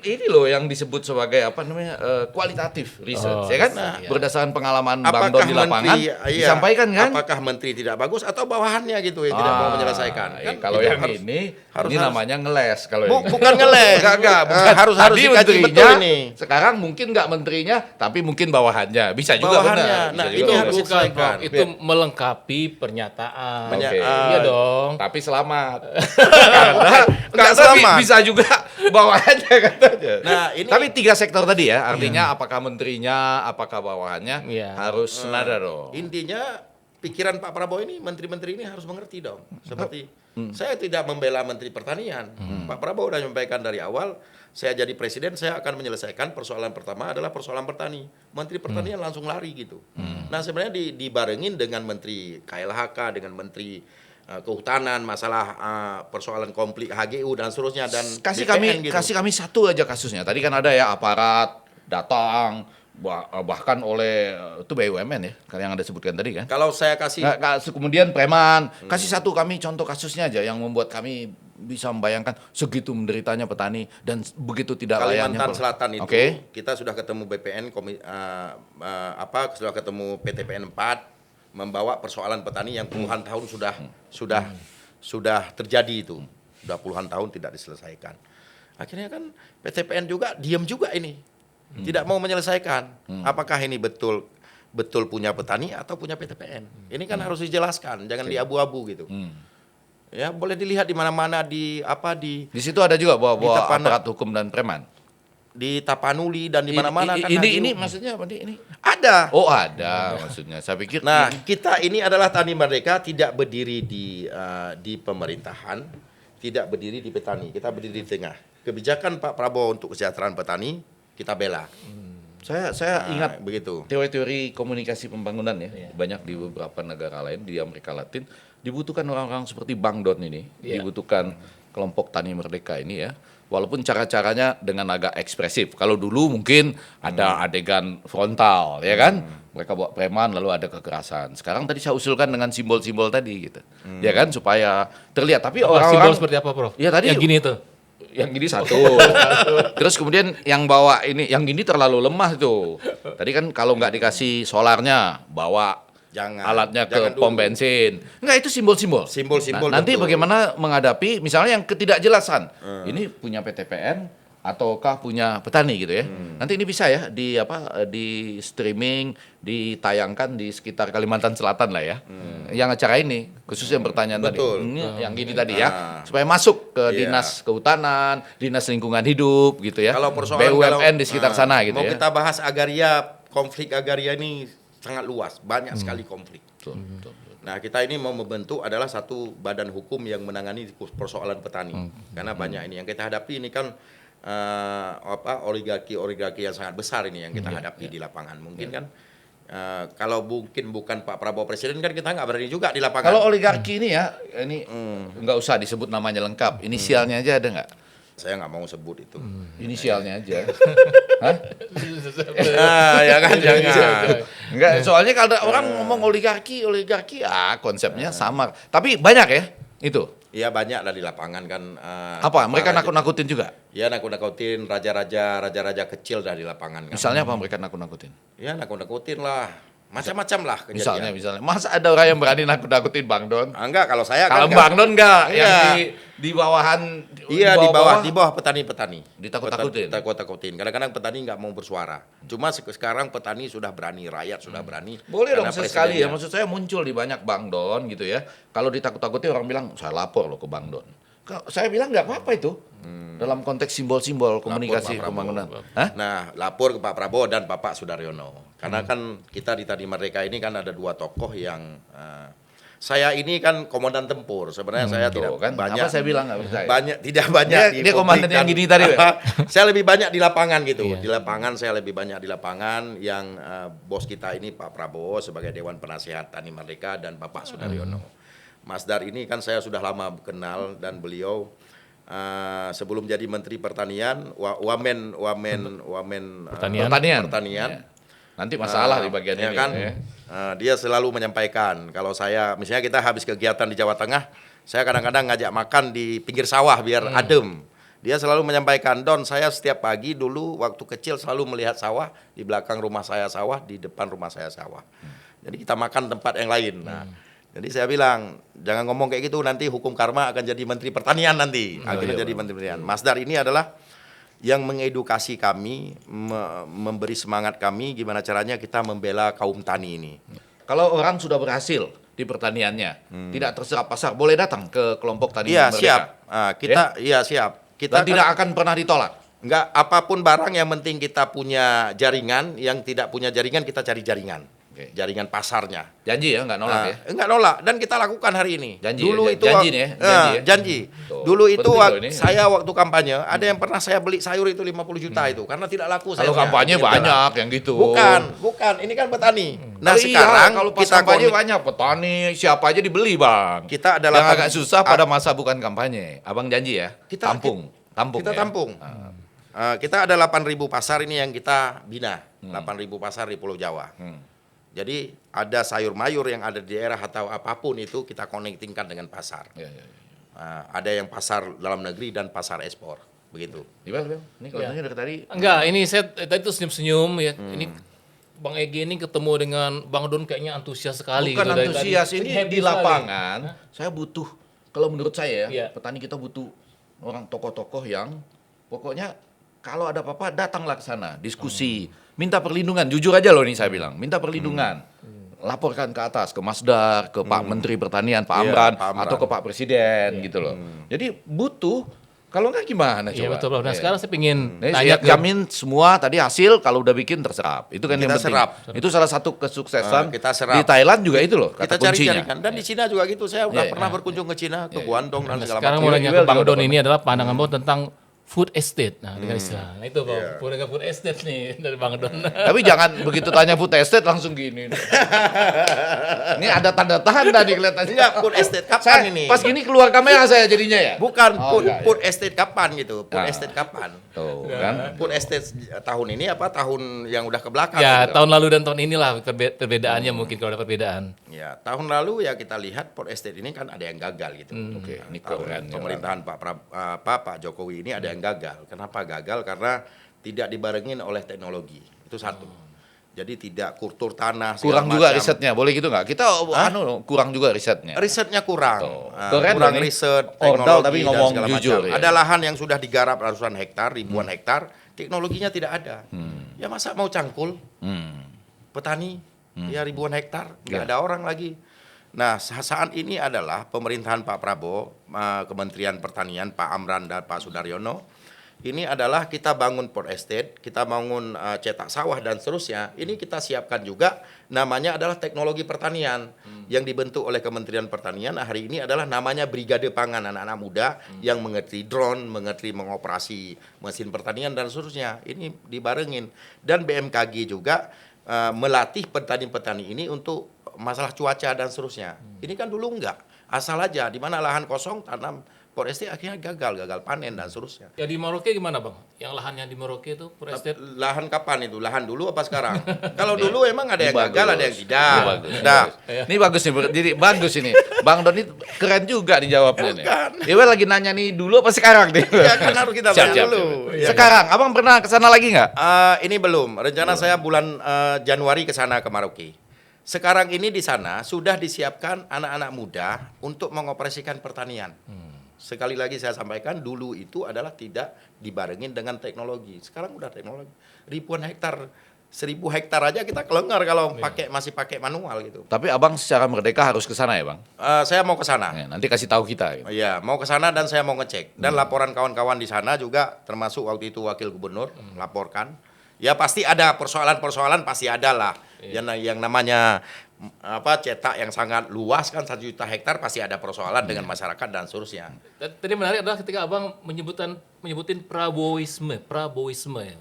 Ini loh yang disebut sebagai apa namanya kualitatif research, ya kan? Nah, berdasarkan pengalaman Bang apakah Don di lapangan disampaikan kan? Apakah menteri tidak bagus atau bawahannya gitu yang tidak mau menyelesaikan? Kan Kalau itu yang harus- ini harus- namanya ngeles kalau Bu- ini. bukan ngeles. Enggak, bukan. Harus Tadi dikaji menterinya, betul ini. sekarang mungkin nggak menterinya, tapi mungkin bawahannya. Bisa juga Bawahannya. benar. Nah, Bisa ini juga harus benar. Bukan, diselesaikan. Prof. Itu melengkapi pernyataan. Banyak, Oke. Iya dong. Tapi selamat. Karena Enggak tapi selamat. bisa juga bawahannya katanya. Nah, ini- tapi 3 sektor tadi ya, artinya apakah menterinya, apakah bawahannya Iya. harus senada dong. Intinya pikiran Pak Prabowo ini, menteri-menteri ini harus mengerti dong. Seperti saya tidak membela Menteri Pertanian. Pak Prabowo sudah menyampaikan dari awal, saya jadi presiden, saya akan menyelesaikan persoalan pertama adalah persoalan petani. Menteri Pertanian langsung lari gitu. Nah sebenarnya dibarengin dengan Menteri KLHK, dengan Menteri Kehutanan, masalah persoalan konflik HGU dan seterusnya dan kasih BPN kami gitu. kasih kami satu aja kasusnya. Tadi kan ada ya aparat datang bahkan oleh itu BUMN ya, yang Anda sebutkan tadi kan. Kalau saya kasih Kemudian preman, kasih satu kami contoh kasusnya aja yang membuat kami bisa membayangkan segitu menderitanya petani dan begitu tidak layaknya. Kalimantan Selatan itu Oke. kita sudah ketemu BPN sudah ketemu PTPN 4 membawa persoalan petani yang puluhan tahun sudah terjadi itu. Sudah puluhan tahun tidak diselesaikan. Akhirnya kan PTPN juga diam juga ini. Tidak mau menyelesaikan. Apakah ini betul punya petani atau punya PTPN? Ini kan harus dijelaskan, jangan diabu-abu gitu. Ya, boleh dilihat di mana-mana di situ ada juga bahwa Tapana- aparat hukum dan preman. di Tapanuli dan di mana-mana kan Ini maksudnya apa nih? Ini ada. oh ada maksudnya. Saya pikir Nah, kita ini adalah Tani Merdeka tidak berdiri di pemerintahan, tidak berdiri di petani, kita berdiri di tengah. Kebijakan Pak Prabowo untuk kesejahteraan petani kita bela. saya ingat Begitu. teori-teori komunikasi pembangunan ya, banyak di beberapa negara lain di Amerika Latin dibutuhkan orang-orang seperti Bang Don ini, dibutuhkan kelompok Tani Merdeka ini ya. Walaupun cara-caranya dengan agak ekspresif. Kalau dulu mungkin ada adegan frontal, ya kan? Mereka bawa preman lalu ada kekerasan. Sekarang tadi saya usulkan dengan simbol-simbol tadi gitu. Ya kan supaya terlihat. Tapi Simbol orang-orang seperti apa, Prof? Ya tadi yang gini itu. yang gini satu. Terus kemudian yang bawa ini, yang gini terlalu lemah tuh. Tadi kan kalau nggak dikasih solarnya, bawa alatnya ke pom bensin. Enggak, itu simbol-simbol. Simbol-simbol. Nanti betul. bagaimana menghadapi misalnya yang ketidakjelasan. Ini punya PTPN ataukah punya petani gitu ya. Nanti ini bisa ya di streaming, ditayangkan di sekitar Kalimantan Selatan lah ya. Yang acara ini khusus yang pertanyaan Betul. tadi. Ini yang gini tadi ya. Supaya masuk ke dinas kehutanan, dinas lingkungan hidup gitu ya. Kalau persoalan BUMN di sekitar sana gitu mau ya. kita bahas agraria, konflik agraria ini sangat luas, banyak sekali konflik. Betul. Nah, kita ini mau membentuk adalah satu badan hukum yang menangani persoalan petani. Karena banyak ini yang kita hadapi ini kan oligarki yang sangat besar ini yang kita hadapi di lapangan. Mungkin kan kalau mungkin bukan Pak Prabowo presiden kan kita nggak berani juga di lapangan. Kalau oligarki ini ya, ini nggak usah disebut namanya lengkap, inisialnya aja ada nggak? Saya nggak mau sebut itu. Inisialnya aja. Hah? Ya kan jangan. Enggak, soalnya kalau ada orang ngomong oligarki konsepnya samar. Tapi banyak ya itu. Iya banyak lah di lapangan kan. Apa? Mereka nakut-nakutin juga. Ya nakut-nakutin raja-raja kecil dah di lapangan kan. Misalnya apa mereka nakut-nakutin? Ya nakut-nakutin lah. Macam-macam lah kejadian. Misalnya. Masa ada orang yang berani nakut-nakutin Bang Don? Enggak, kalau saya Kalau kan Bang Don enggak, Iya. yang di bawahan Iya di bawah petani-petani. Ditakut-takutin. Takut-takutin. Kadang-kadang petani nggak mau bersuara. Cuma sekarang petani sudah berani, rakyat sudah berani. Boleh dong Karena sesekali ya, presidennya. maksud saya muncul di banyak Bang Don gitu ya. Kalau ditakut-takuti orang bilang, saya lapor loh ke Bang Don. Saya bilang nggak apa-apa itu. Dalam konteks simbol-simbol komunikasi Pak Prabowo. pembangunan. Hah? Nah, lapor ke Pak Prabowo dan Bapak Sudaryono. Karena kan kita di Tani Merdeka ini kan ada dua tokoh yang saya ini kan komandan tempur. Sebenarnya saya Tuh, tidak kan? banyak. Apa saya bilang nggak percaya? Tidak banyak Dia komandan yang gini tadi, Pak. Saya lebih banyak di lapangan gitu. Iya. Di lapangan saya lebih banyak di lapangan yang bos kita ini Pak Prabowo sebagai Dewan Penasehat Tani Merdeka dan Bapak Sudaryono. Mas Dar ini kan saya sudah lama kenal dan beliau sebelum jadi Menteri Pertanian, Wamen Pertanian. Ya. Nanti masalah di bagian ya ini. kan, Ya. dia selalu menyampaikan kalau saya misalnya kita habis kegiatan di Jawa Tengah, saya kadang-kadang ngajak makan di pinggir sawah biar adem. Dia selalu menyampaikan, Don, saya setiap pagi dulu waktu kecil selalu melihat sawah, di belakang rumah saya sawah, di depan rumah saya sawah. Jadi kita makan tempat yang lain. Nah, jadi saya bilang, jangan ngomong kayak gitu, nanti hukum karma akan jadi Menteri Pertanian nanti. Akhirnya jadi Menteri Pertanian. Mas Dar ini adalah yang mengedukasi kami, memberi semangat kami gimana caranya kita membela kaum tani ini. Kalau orang sudah berhasil di pertaniannya, tidak terserap pasar, boleh datang ke kelompok Tani Iya, Merdeka. siap. Siap. Kita Dan tidak akan pernah ditolak. enggak apapun barang yang penting kita punya jaringan, yang tidak punya jaringan kita cari jaringan. Oke. Jaringan pasarnya. Janji ya, nggak nolak ya. Enggak nolak dan kita lakukan hari ini. Janji Dulu ya, itu janji nih ya, janji ya. janji. Tuh, Dulu itu penting loh ini. saya waktu kampanye ada yang pernah saya beli sayur itu 50 juta itu karena tidak laku Kalau sayurnya. kampanye Gitu lah. banyak yang gitu. Bukan, ini kan petani. Nah, Oh sekarang iya, kalau pas kita kampanye banyak petani, siapa aja dibeli, Bang. Kita adalah yang agak susah pada masa bukan kampanye. Abang janji ya. Kita- tampung kita ya? tampung. Kita ada 8.000 pasar ini yang kita bina. 8.000 pasar di Pulau Jawa. Jadi ada sayur mayur yang ada di daerah atau apapun itu kita connectingkan dengan pasar. Ya, ya, ya. Ada yang pasar dalam negeri dan pasar ekspor. Begitu. Gimana, Bang? Ini kalau Ya. dari tadi Enggak, ini saya tadi tuh senyum-senyum ya. Ini Bang Egi ini ketemu dengan Bang Don kayaknya antusias sekali. Bukan gitu dari antusias, tadi. ini Happy di sekali. lapangan. Saya butuh, kalau menurut saya Iya. petani kita butuh orang tokoh-tokoh yang pokoknya kalau ada apa-apa datanglah ke sana, diskusi, minta perlindungan. Jujur aja loh nih saya bilang, minta perlindungan. Laporkan ke atas, ke Masdar, ke Pak Menteri Pertanian, Pak Iya, Amran, Pak Amran. atau ke Pak Presiden gitu loh. Jadi butuh, kalau nggak gimana Iya coba? betul, Prof. Nah Iya. sekarang saya ingin Jadi tanya saya jamin semua tadi hasil kalau udah bikin terserap. Itu kan yang Kita penting. serap. Itu salah satu kesuksesan Kita serap. di Thailand juga itu loh Kita kata kuncinya. cari-carikan. Dan di Cina juga gitu. Saya udah Iya, pernah berkunjung ke Cina, ke Guangdong dan segala sekarang macam. mau nanya Jual ke Bang juga Don dapat. ini adalah pandangan Bang tentang food estate. Nah, dengan istilah. Nah, itu Bang, food estate nih dari Bang Don. Tapi jangan begitu tanya food estate langsung gini. Ini ada tanda-tanda nih kelihatannya. Enggak, food estate kapan Saya ini? pas gini keluar kamera saya jadinya ya. Bukan Oh, food, enggak, ya. food estate kapan gitu. Food Ah. estate kapan? Tuh kan. Food estate tahun ini apa tahun yang udah ke belakang? Ya, gitu. tahun lalu dan tahun inilah perbedaannya mungkin kalau ada perbedaan. Ya, tahun lalu ya kita lihat food estate ini kan ada yang gagal gitu. Oke, ini Tahun keren. pemerintahan Pak Jokowi ini ada yang gagal. Kenapa gagal? Karena tidak dibarengin oleh teknologi. Itu satu. Jadi tidak kultur tanah segala Kurang juga macam. risetnya, boleh gitu nggak? Kita kurang juga risetnya. Risetnya kurang. Tuh. Ah, Keren kurang loh nih. riset, Ordal teknologi tapi dan ngomong segala jujur, macam. ya. Ada lahan yang sudah digarap ratusan hektar, ribuan hektar, teknologinya tidak ada. Ya masa mau cangkul petani ya ribuan hektar, nggak Ya. ada orang lagi. Nah, saat ini adalah pemerintahan Pak Prabowo, Kementerian Pertanian Pak Amran dan Pak Sudaryono. Ini adalah kita bangun port estate, kita bangun cetak sawah dan seterusnya. Ini kita siapkan juga namanya adalah teknologi pertanian yang dibentuk oleh Kementerian Pertanian. Hari ini adalah namanya Brigade Pangan, anak-anak muda yang mengerti drone, mengerti mengoperasi mesin pertanian dan seterusnya. Ini dibarengin. Dan BMKG juga melatih petani-petani ini untuk masalah cuaca dan seterusnya. Ini kan dulu enggak, asal aja di mana lahan kosong tanam port estate akhirnya gagal panen dan seterusnya. Ya di Merauke gimana Bang? Yang lahan yang di Merauke itu food estate? Lahan kapan itu? Lahan dulu apa sekarang? Kalau dulu emang ada yang Ini gagal, bagus. ada yang tidak. Ini bagus. Nah, Ini bagus nih, jadi bagus ini. Bang Doni keren juga dijawabnya nih. Dia lagi nanya nih dulu apa sekarang nih? ya kan harus kita Siap, bayar siap, dulu. siap. Ya, Sekarang, abang pernah kesana lagi nggak? ini belum. Rencana saya bulan Januari ke sana ke Merauke. Sekarang ini di sana sudah disiapkan anak-anak muda untuk mengoperasikan pertanian. Sekali lagi saya sampaikan, dulu itu adalah tidak dibarengin dengan teknologi. Sekarang udah teknologi. Ribuan hektar, 1.000 hektar aja kita kelengar kalau masih pakai manual gitu. Tapi abang secara merdeka harus ke sana ya bang? Saya mau ke sana. Ya, nanti kasih tahu kita. Gitu. Iya, mau ke sana dan saya mau ngecek. Dan laporan kawan-kawan di sana juga termasuk waktu itu wakil gubernur laporkan. Ya pasti ada persoalan-persoalan pasti ada lah. Yang namanya cetak yang sangat luas kan 1 juta hektar pasti ada persoalan dengan masyarakat dan seterusnya. Tadi menarik adalah ketika Abang menyebutin Prabowoisme ya.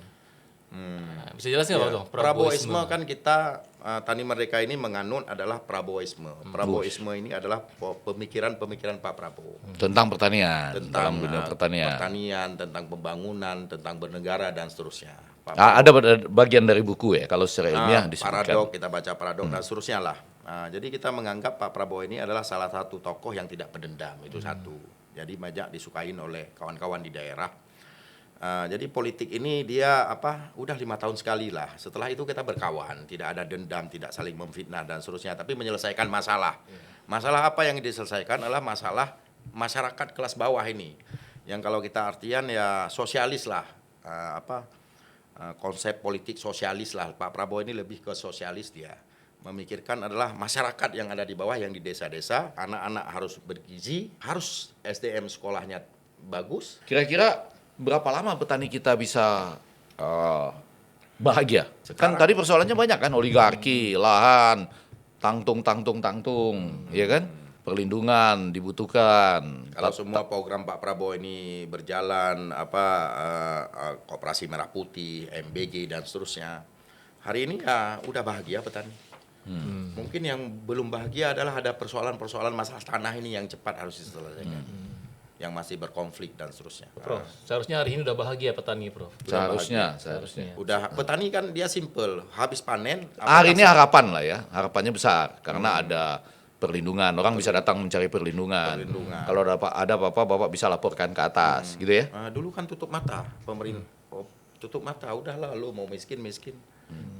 Nah, bisa jelasin nggak Bang? Prabowoisme kan kita Tani Merdeka ini menganut adalah Prabowoisme. Prabowoisme ini adalah pemikiran-pemikiran Pak Prabowo. Tentang pertanian, Tentang dalam dunia pertanian. tentang pembangunan, tentang bernegara dan seterusnya. Pak Ada bagian dari buku ya, kalau secara ilmiah disebutkan. paradok, kita baca paradok dan seterusnya lah. Jadi kita menganggap Pak Prabowo ini adalah salah satu tokoh yang tidak pendendam, itu satu. Jadi banyak disukain oleh kawan-kawan di daerah. Jadi politik ini dia udah 5 tahun sekali lah. Setelah itu kita berkawan, tidak ada dendam, tidak saling memfitnah dan seterusnya, tapi menyelesaikan masalah. Masalah apa yang diselesaikan adalah masalah masyarakat kelas bawah ini. Yang kalau kita artian ya sosialis lah, konsep politik sosialis lah. Pak Prabowo ini lebih ke sosialis dia. Memikirkan adalah masyarakat yang ada di bawah, yang di desa-desa, anak-anak harus bergizi, harus SDM sekolahnya bagus. Kira-kira berapa lama petani kita bisa bahagia? Kan tadi persoalannya banyak kan, oligarki, lahan, tangtung, ya kan? Perlindungan dibutuhkan. Kalau semua program Pak Prabowo ini berjalan, Koperasi Merah Putih, MBG dan seterusnya, hari ini ya udah bahagia petani. Mungkin yang belum bahagia adalah ada persoalan-persoalan masalah tanah ini yang cepat harus diselesaikan, yang masih berkonflik dan seterusnya. Prof, seharusnya hari ini udah bahagia petani, Prof. Seharusnya. Udah petani kan dia simple, habis panen. Hari ini harapan lah ya, harapannya besar karena ada perlindungan, orang bisa datang mencari perlindungan. Kalau ada apa-apa, bapak bisa laporkan ke atas, gitu ya? Dulu kan tutup mata pemerintah, tutup mata, udahlah lo mau miskin.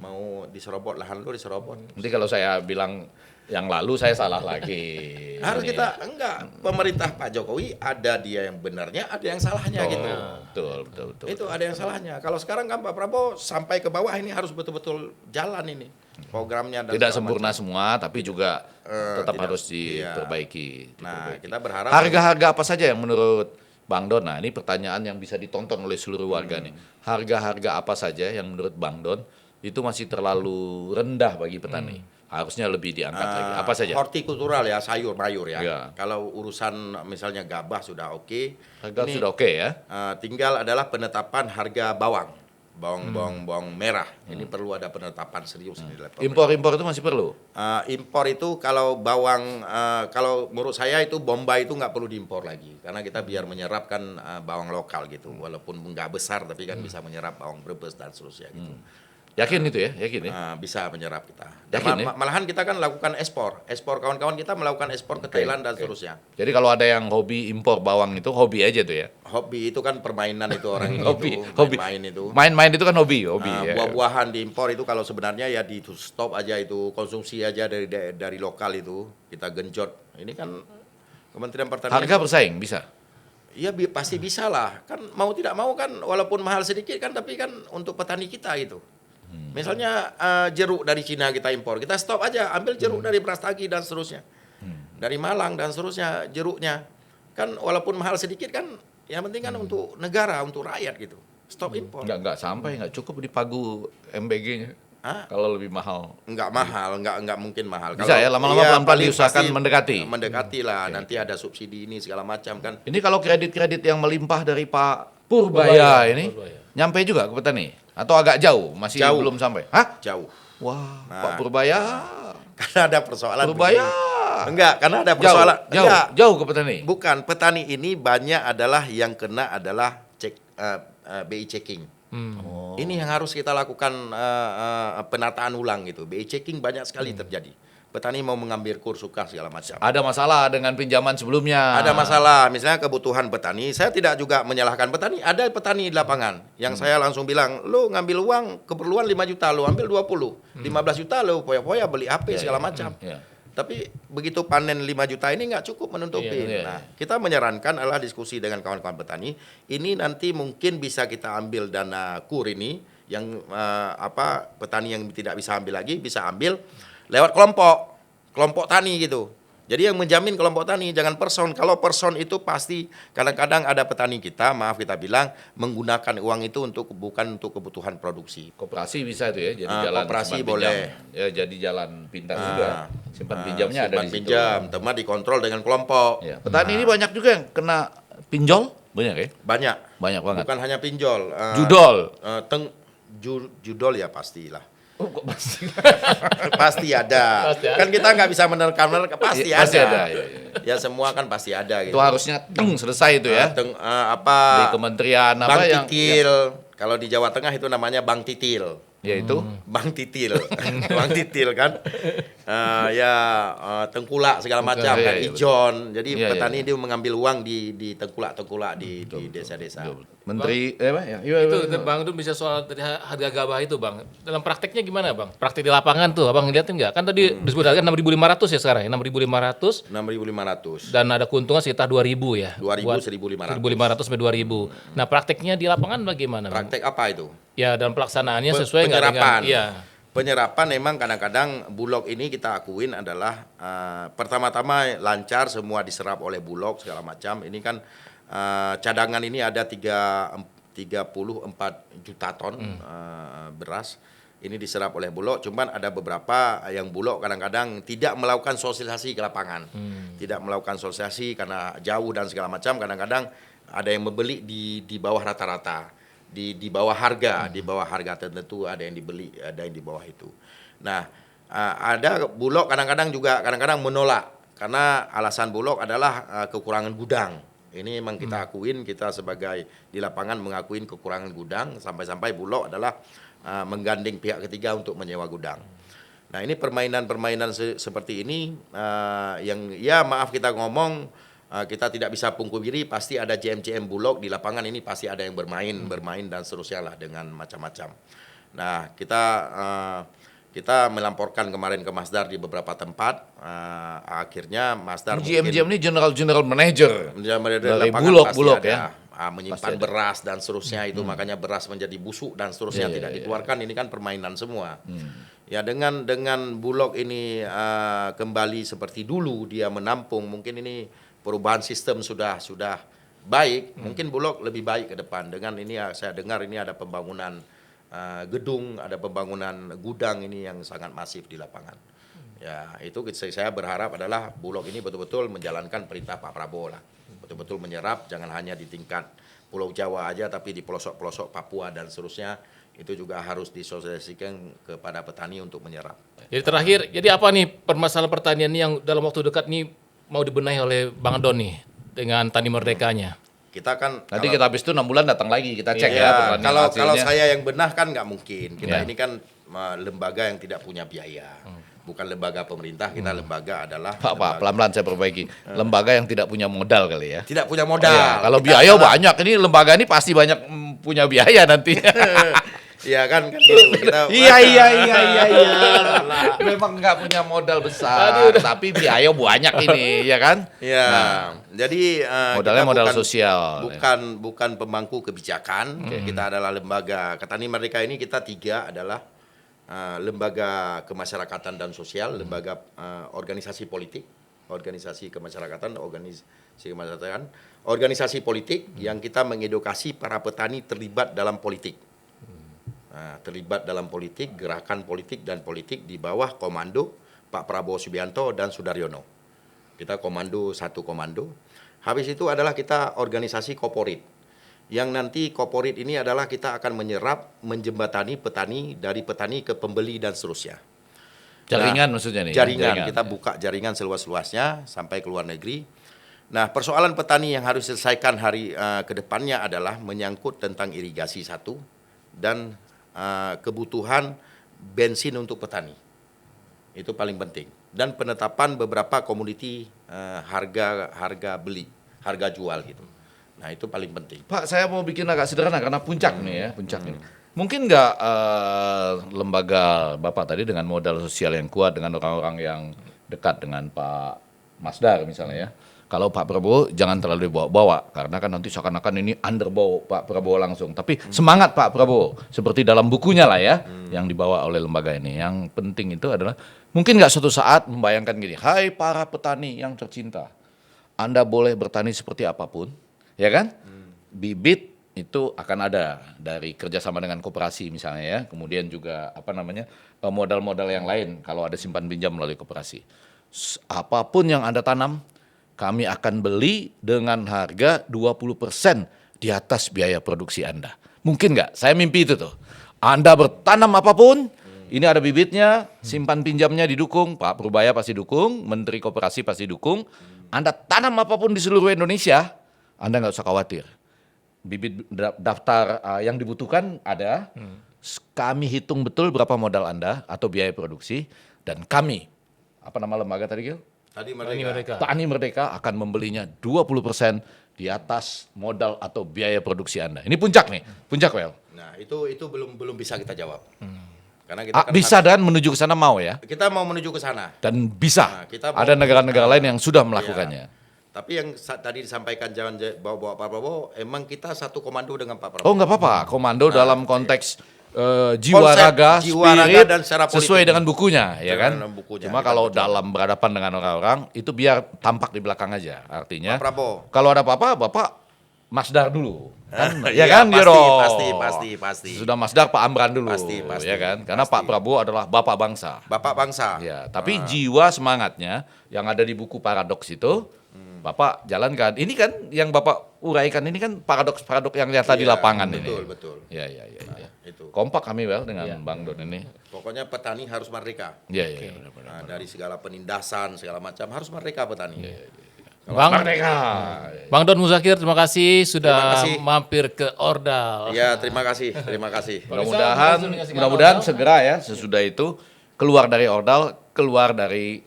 Mau diserobot lahan lu diserobot. Nanti kalau saya bilang yang lalu saya salah lagi. Harus Ini. kita enggak, pemerintah Pak Jokowi ada dia yang benarnya, ada yang salahnya gitu. Betul. Itu ada yang salahnya. Kalau sekarang kan Pak Prabowo sampai ke bawah ini harus betul-betul jalan ini programnya dan Tidak segala sempurna macam. semua, tapi juga tetap tidak. harus Iya. diperbaiki. Nah, kita berharap Harga-harga apa saja yang menurut Bang Don? Nah, ini pertanyaan yang bisa ditonton oleh seluruh warga nih. Harga-harga apa saja yang menurut Bang Don itu masih terlalu rendah bagi petani? Harusnya lebih diangkat lagi. Apa saja? hortikultural ya, sayur mayur ya. Ya. Kalau urusan misalnya gabah sudah oke. Harga Ini, sudah oke ya? tinggal adalah penetapan harga bawang merah. Ini perlu ada penetapan serius ini. Impor-impor itu masih perlu? Impor itu kalau bawang, kalau menurut saya itu Bombay itu nggak perlu diimpor lagi karena kita biar menyerap kan bawang lokal gitu, walaupun nggak besar tapi kan bisa menyerap bawang Brebes dan seterusnya gitu. Yakin itu ya? Yakin ya? Bisa menyerap kita. Dan Yakin, ya? malahan kita kan lakukan ekspor kawan-kawan kita melakukan ekspor ke Thailand dan seterusnya. Jadi kalau ada yang hobi impor bawang itu hobi aja tuh ya? Hobi itu kan permainan itu orang ini Hobi, itu, hobi. main itu. Main-main itu kan hobi ya. Buah-buahan diimpor itu kalau sebenarnya ya di stop aja itu, konsumsi aja dari lokal itu kita genjot. Ini kan Kementerian Pertanian. Harga bersaing bisa? Iya pasti bisa lah. Kan mau tidak mau kan walaupun mahal sedikit kan tapi kan untuk petani kita gitu. Misalnya jeruk dari Cina kita impor, kita stop aja, ambil jeruk dari Brastagi dan seterusnya. Dari Malang dan seterusnya jeruknya. Kan walaupun mahal sedikit kan yang penting kan untuk negara, untuk rakyat gitu. Stop impor. Nggak sampai, nggak cukup di pagu MBG-nya. Hah? Kalau lebih mahal. Enggak mahal, enggak mungkin mahal. Bisa ya, lama-lama pelan-pelan paling diusahakan pasti mendekati. Mendekati lah, nanti ada subsidi ini segala macam kan. Ini kalau kredit-kredit yang melimpah dari Pak Purbaya ini, Purbaya. nyampe juga ke petani? Atau agak jauh? Masih Jauh. belum sampai? Hah? Jauh. Wah, Nah. Pak Purbaya. Karena ada persoalan Purbaya. begini. Enggak, karena ada Jauh, persoalan. Enggak. jauh ke petani. Bukan, petani ini banyak adalah yang kena adalah BI checking. Oh. Ini yang harus kita lakukan penataan ulang gitu. BI checking banyak sekali terjadi. Petani mau mengambil kurs suka segala macam. Ada masalah dengan pinjaman sebelumnya. Ada masalah, misalnya kebutuhan petani. Saya tidak juga menyalahkan petani. Ada petani di lapangan yang saya langsung bilang, lu ngambil uang keperluan 5 juta, lu ambil 20, 15 juta lu poya-poya beli HP segala macam. Ya. Tapi begitu panen 5 juta ini nggak cukup menutupi. Iya. Nah, kita menyarankan adalah diskusi dengan kawan-kawan petani. Ini nanti mungkin bisa kita ambil dana KUR ini yang petani yang tidak bisa ambil lagi bisa ambil lewat kelompok tani gitu. Jadi yang menjamin kelompok tani, jangan person. Kalau person itu pasti kadang-kadang ada petani kita, maaf kita bilang, menggunakan uang itu bukan untuk kebutuhan produksi. Koperasi bisa itu ya, jadi jalan koperasi simpan boleh. pinjam. Ya, jadi jalan pintar juga. Simpan pinjamnya ada Simpan di situ. pinjam, teman dikontrol dengan kelompok. Ya, petani ini banyak juga yang kena pinjol, banyak ya? Banyak. Banyak banget. Bukan hanya pinjol. Judol. Judol ya pastilah. Oh, kok pasti. Pasti ada. Pasti ada. Kan kita nggak bisa menerka-nerka, pasti Iya, pasti ada. ada, Ya semua kan pasti ada gitu. Itu harusnya selesai itu ya. Di kementerian Bank apa yang Titil. Kalau di Jawa Tengah itu namanya Bank Titil. yaitu Bank Titil. Bank Titil kan. Tengkulak segala macam Iya, kan, iya, ijon. Jadi Iya, petani iya. dia mengambil uang di tengkulak-tengkulak di desa-desa. menteri apa ya? Itu Bang Dun bisa soal tadi harga gabah itu Bang. Dalam prakteknya gimana Bang? Praktek di lapangan tuh Abang ngeliatin nggak? Kan tadi disebut harga 6.500 ya sekarang ya, 6.500 6.500. dan ada keuntungan sekitar 2.000 ya. 2.000, Buat 1.500. 1.500 sampai 2.000. Nah, prakteknya di lapangan bagaimana Bang? Praktek apa itu? Ya dalam pelaksanaannya sesuai nggak dengan Penyerapan. iya. Penyerapan memang kadang-kadang Bulog ini kita akuin adalah pertama-tama lancar, semua diserap oleh Bulog segala macam. Ini kan cadangan ini ada 34 juta ton beras. Ini diserap oleh Bulog, cuman ada beberapa yang Bulog kadang-kadang tidak melakukan sosialisasi ke lapangan. Tidak melakukan sosialisasi karena jauh dan segala macam, kadang-kadang ada yang membeli di bawah rata-rata. Di bawah harga, di bawah harga tertentu ada yang dibeli, ada yang di bawah itu. Nah, ada Bulog kadang-kadang menolak karena alasan Bulog adalah kekurangan gudang. Ini memang kita akuin, kita sebagai di lapangan mengakuin kekurangan gudang, sampai-sampai Bulog adalah menggandeng pihak ketiga untuk menyewa gudang. Nah, ini permainan-permainan seperti ini yang ya maaf kita ngomong, kita tidak bisa pungkiri, pasti ada JM-JM Bulog di lapangan ini, pasti ada yang bermain dan seterusnya lah dengan macam-macam. Nah, kita melamporkan kemarin ke Masdar di beberapa tempat. Akhirnya Masdar GM ini general manager dari lapangan Bulog pasti ya. ada, menyimpan beras dan seterusnya itu makanya beras menjadi busuk dan seterusnya tidak dikeluarkan. Ini kan permainan semua. Ya dengan Bulog ini kembali seperti dulu dia menampung, mungkin ini perubahan sistem sudah baik, mungkin Bulog lebih baik ke depan. Dengan ini saya dengar ini ada pembangunan gedung, ada pembangunan gudang ini yang sangat masif di lapangan. Ya, itu saya berharap adalah Bulog ini betul-betul menjalankan perintah Pak Prabowo lah. Betul-betul menyerap, jangan hanya di tingkat Pulau Jawa aja, tapi di pelosok-pelosok Papua dan seterusnya, itu juga harus disosialisasikan kepada petani untuk menyerap. Jadi terakhir, jadi apa nih permasalahan pertanian ini yang dalam waktu dekat nih mau dibenahi oleh Bang Don nih dengan Tani Merdekanya? Kita kan Nanti kita habis itu 6 bulan datang lagi kita cek ya pertanian kalau hasilnya. saya yang benah kan nggak mungkin. Kita Ya. ini kan lembaga yang tidak punya biaya. Bukan lembaga pemerintah, kita lembaga adalah Pak, pelan-pelan saya perbaiki. Lembaga yang tidak punya modal kali ya. tidak punya modal. Ya, kalau Kita biaya adalah- banyak, ini lembaga ini pasti banyak punya biaya nanti. Iya kan gitu. Kita Iya. Memang nggak punya modal besar, tapi biaya banyak ini, ya kan? Iya. Jadi Modalnya kita modal bukan- sosial. Bukan pemangku kebijakan. Kita adalah lembaga Tani Merdeka ini kita 3 adalah lembaga kemasyarakatan dan sosial, lembaga organisasi politik, organisasi kemasyarakatan, organisasi politik yang kita mengedukasi para petani terlibat dalam politik. Terlibat dalam politik, gerakan politik dan politik di bawah komando Pak Prabowo Subianto dan Sudaryono. Kita satu komando. Habis itu adalah kita organisasi korporat. Yang nanti korporat ini adalah kita akan menyerap, menjembatani petani dari petani ke pembeli dan seterusnya. Jaringan maksudnya nih. Jaringan, kita buka jaringan seluas-luasnya sampai ke luar negeri. Nah, persoalan petani yang harus diselesaikan hari ke depannya adalah menyangkut tentang irigasi satu dan kebutuhan bensin untuk petani. Itu paling penting. Dan penetapan beberapa komoditi harga beli, harga jual gitu. Nah, itu paling penting. Pak, saya mau bikin agak sederhana karena puncak nih ya, puncak ini. Mungkin nggak lembaga Bapak tadi dengan modal sosial yang kuat, dengan orang-orang yang dekat dengan Pak Masdar misalnya ya. Kalau Pak Prabowo jangan terlalu dibawa-bawa, karena kan nanti seakan-akan ini underbawa Pak Prabowo langsung. Tapi semangat Pak Prabowo, seperti dalam bukunya lah ya, yang dibawa oleh lembaga ini. Yang penting itu adalah, mungkin nggak suatu saat membayangkan gini, hai para petani yang tercinta, Anda boleh bertani seperti apapun, ya kan? Bibit itu akan ada dari kerjasama dengan koperasi misalnya ya, kemudian juga modal-modal yang lain kalau ada simpan pinjam melalui koperasi. Apapun yang Anda tanam, kami akan beli dengan harga 20% di atas biaya produksi Anda. Mungkin nggak? Saya mimpi itu tuh. Anda bertanam apapun, ini ada bibitnya, simpan pinjamnya didukung, Pak Purbaya pasti dukung, Menteri Koperasi pasti dukung. Anda tanam apapun di seluruh Indonesia, Anda nggak usah khawatir. Bibit daftar yang dibutuhkan ada, kami hitung betul berapa modal Anda atau biaya produksi, dan kami, apa nama lembaga tadi Gil? Tadi Tani Merdeka akan membelinya 20% di atas modal atau biaya produksi Anda. Ini puncak nih, puncak Wel. Nah, itu belum bisa kita jawab. Karena kita kan Bisa dan menuju ke sana mau ya? kita mau menuju ke sana. Dan bisa. Nah, kita mau Ada negara-negara lain yang sudah Iya. melakukannya. Tapi yang tadi disampaikan jangan bawa Pak Prabowo, emang kita satu komando dengan Pak Prabowo. Oh nggak apa-apa, komando dalam konteks jiwa Konsep raga, jiwa raga spirit, dan secara politik. sesuai dengan bukunya, ya kan? Dengan bukunya, Cuma kita kalau betul. dalam berhadapan dengan orang-orang, itu biar tampak di belakang aja. Artinya, Pak Prabowo. kalau ada apa-apa, Bapak Masdar dulu. Kan? Iya, Ya kan, dia pasti, dong. pasti. Sudah Masdar Pak Amran dulu, Pasti, ya kan? Karena pasti. Pak Prabowo adalah bapak bangsa. Bapak bangsa. Ya, tapi jiwa semangatnya yang ada di buku Paradoks itu, Bapak jalankan. Ini kan yang Bapak uraikan ini kan paradoks-paradoks yang nyata di Iya, lapangan betul, ini. Betul. Ya. Itu. Kompak kami Wel dengan Bang Don ini. Pokoknya petani harus merdeka. Iya, benar-benar. Nah, dari segala penindasan, segala macam harus merdeka petani. Bang Don Muzakir, terima kasih sudah Terima kasih. mampir ke Ordal. Ya, terima kasih. Mudah-mudahan segera ya sesudah itu keluar dari ordal, keluar dari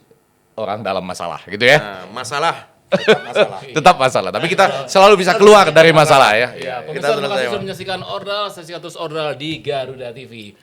orang dalam masalah gitu ya. Nah, masalah. Tetap masalah. Tetap masalah, tapi kita selalu bisa keluar dari masalah ya. Ya, Kita pemirsa terima kasih selesai, sudah Bang. menyaksikan Ordal, saksikan terus Ordal di Garuda TV.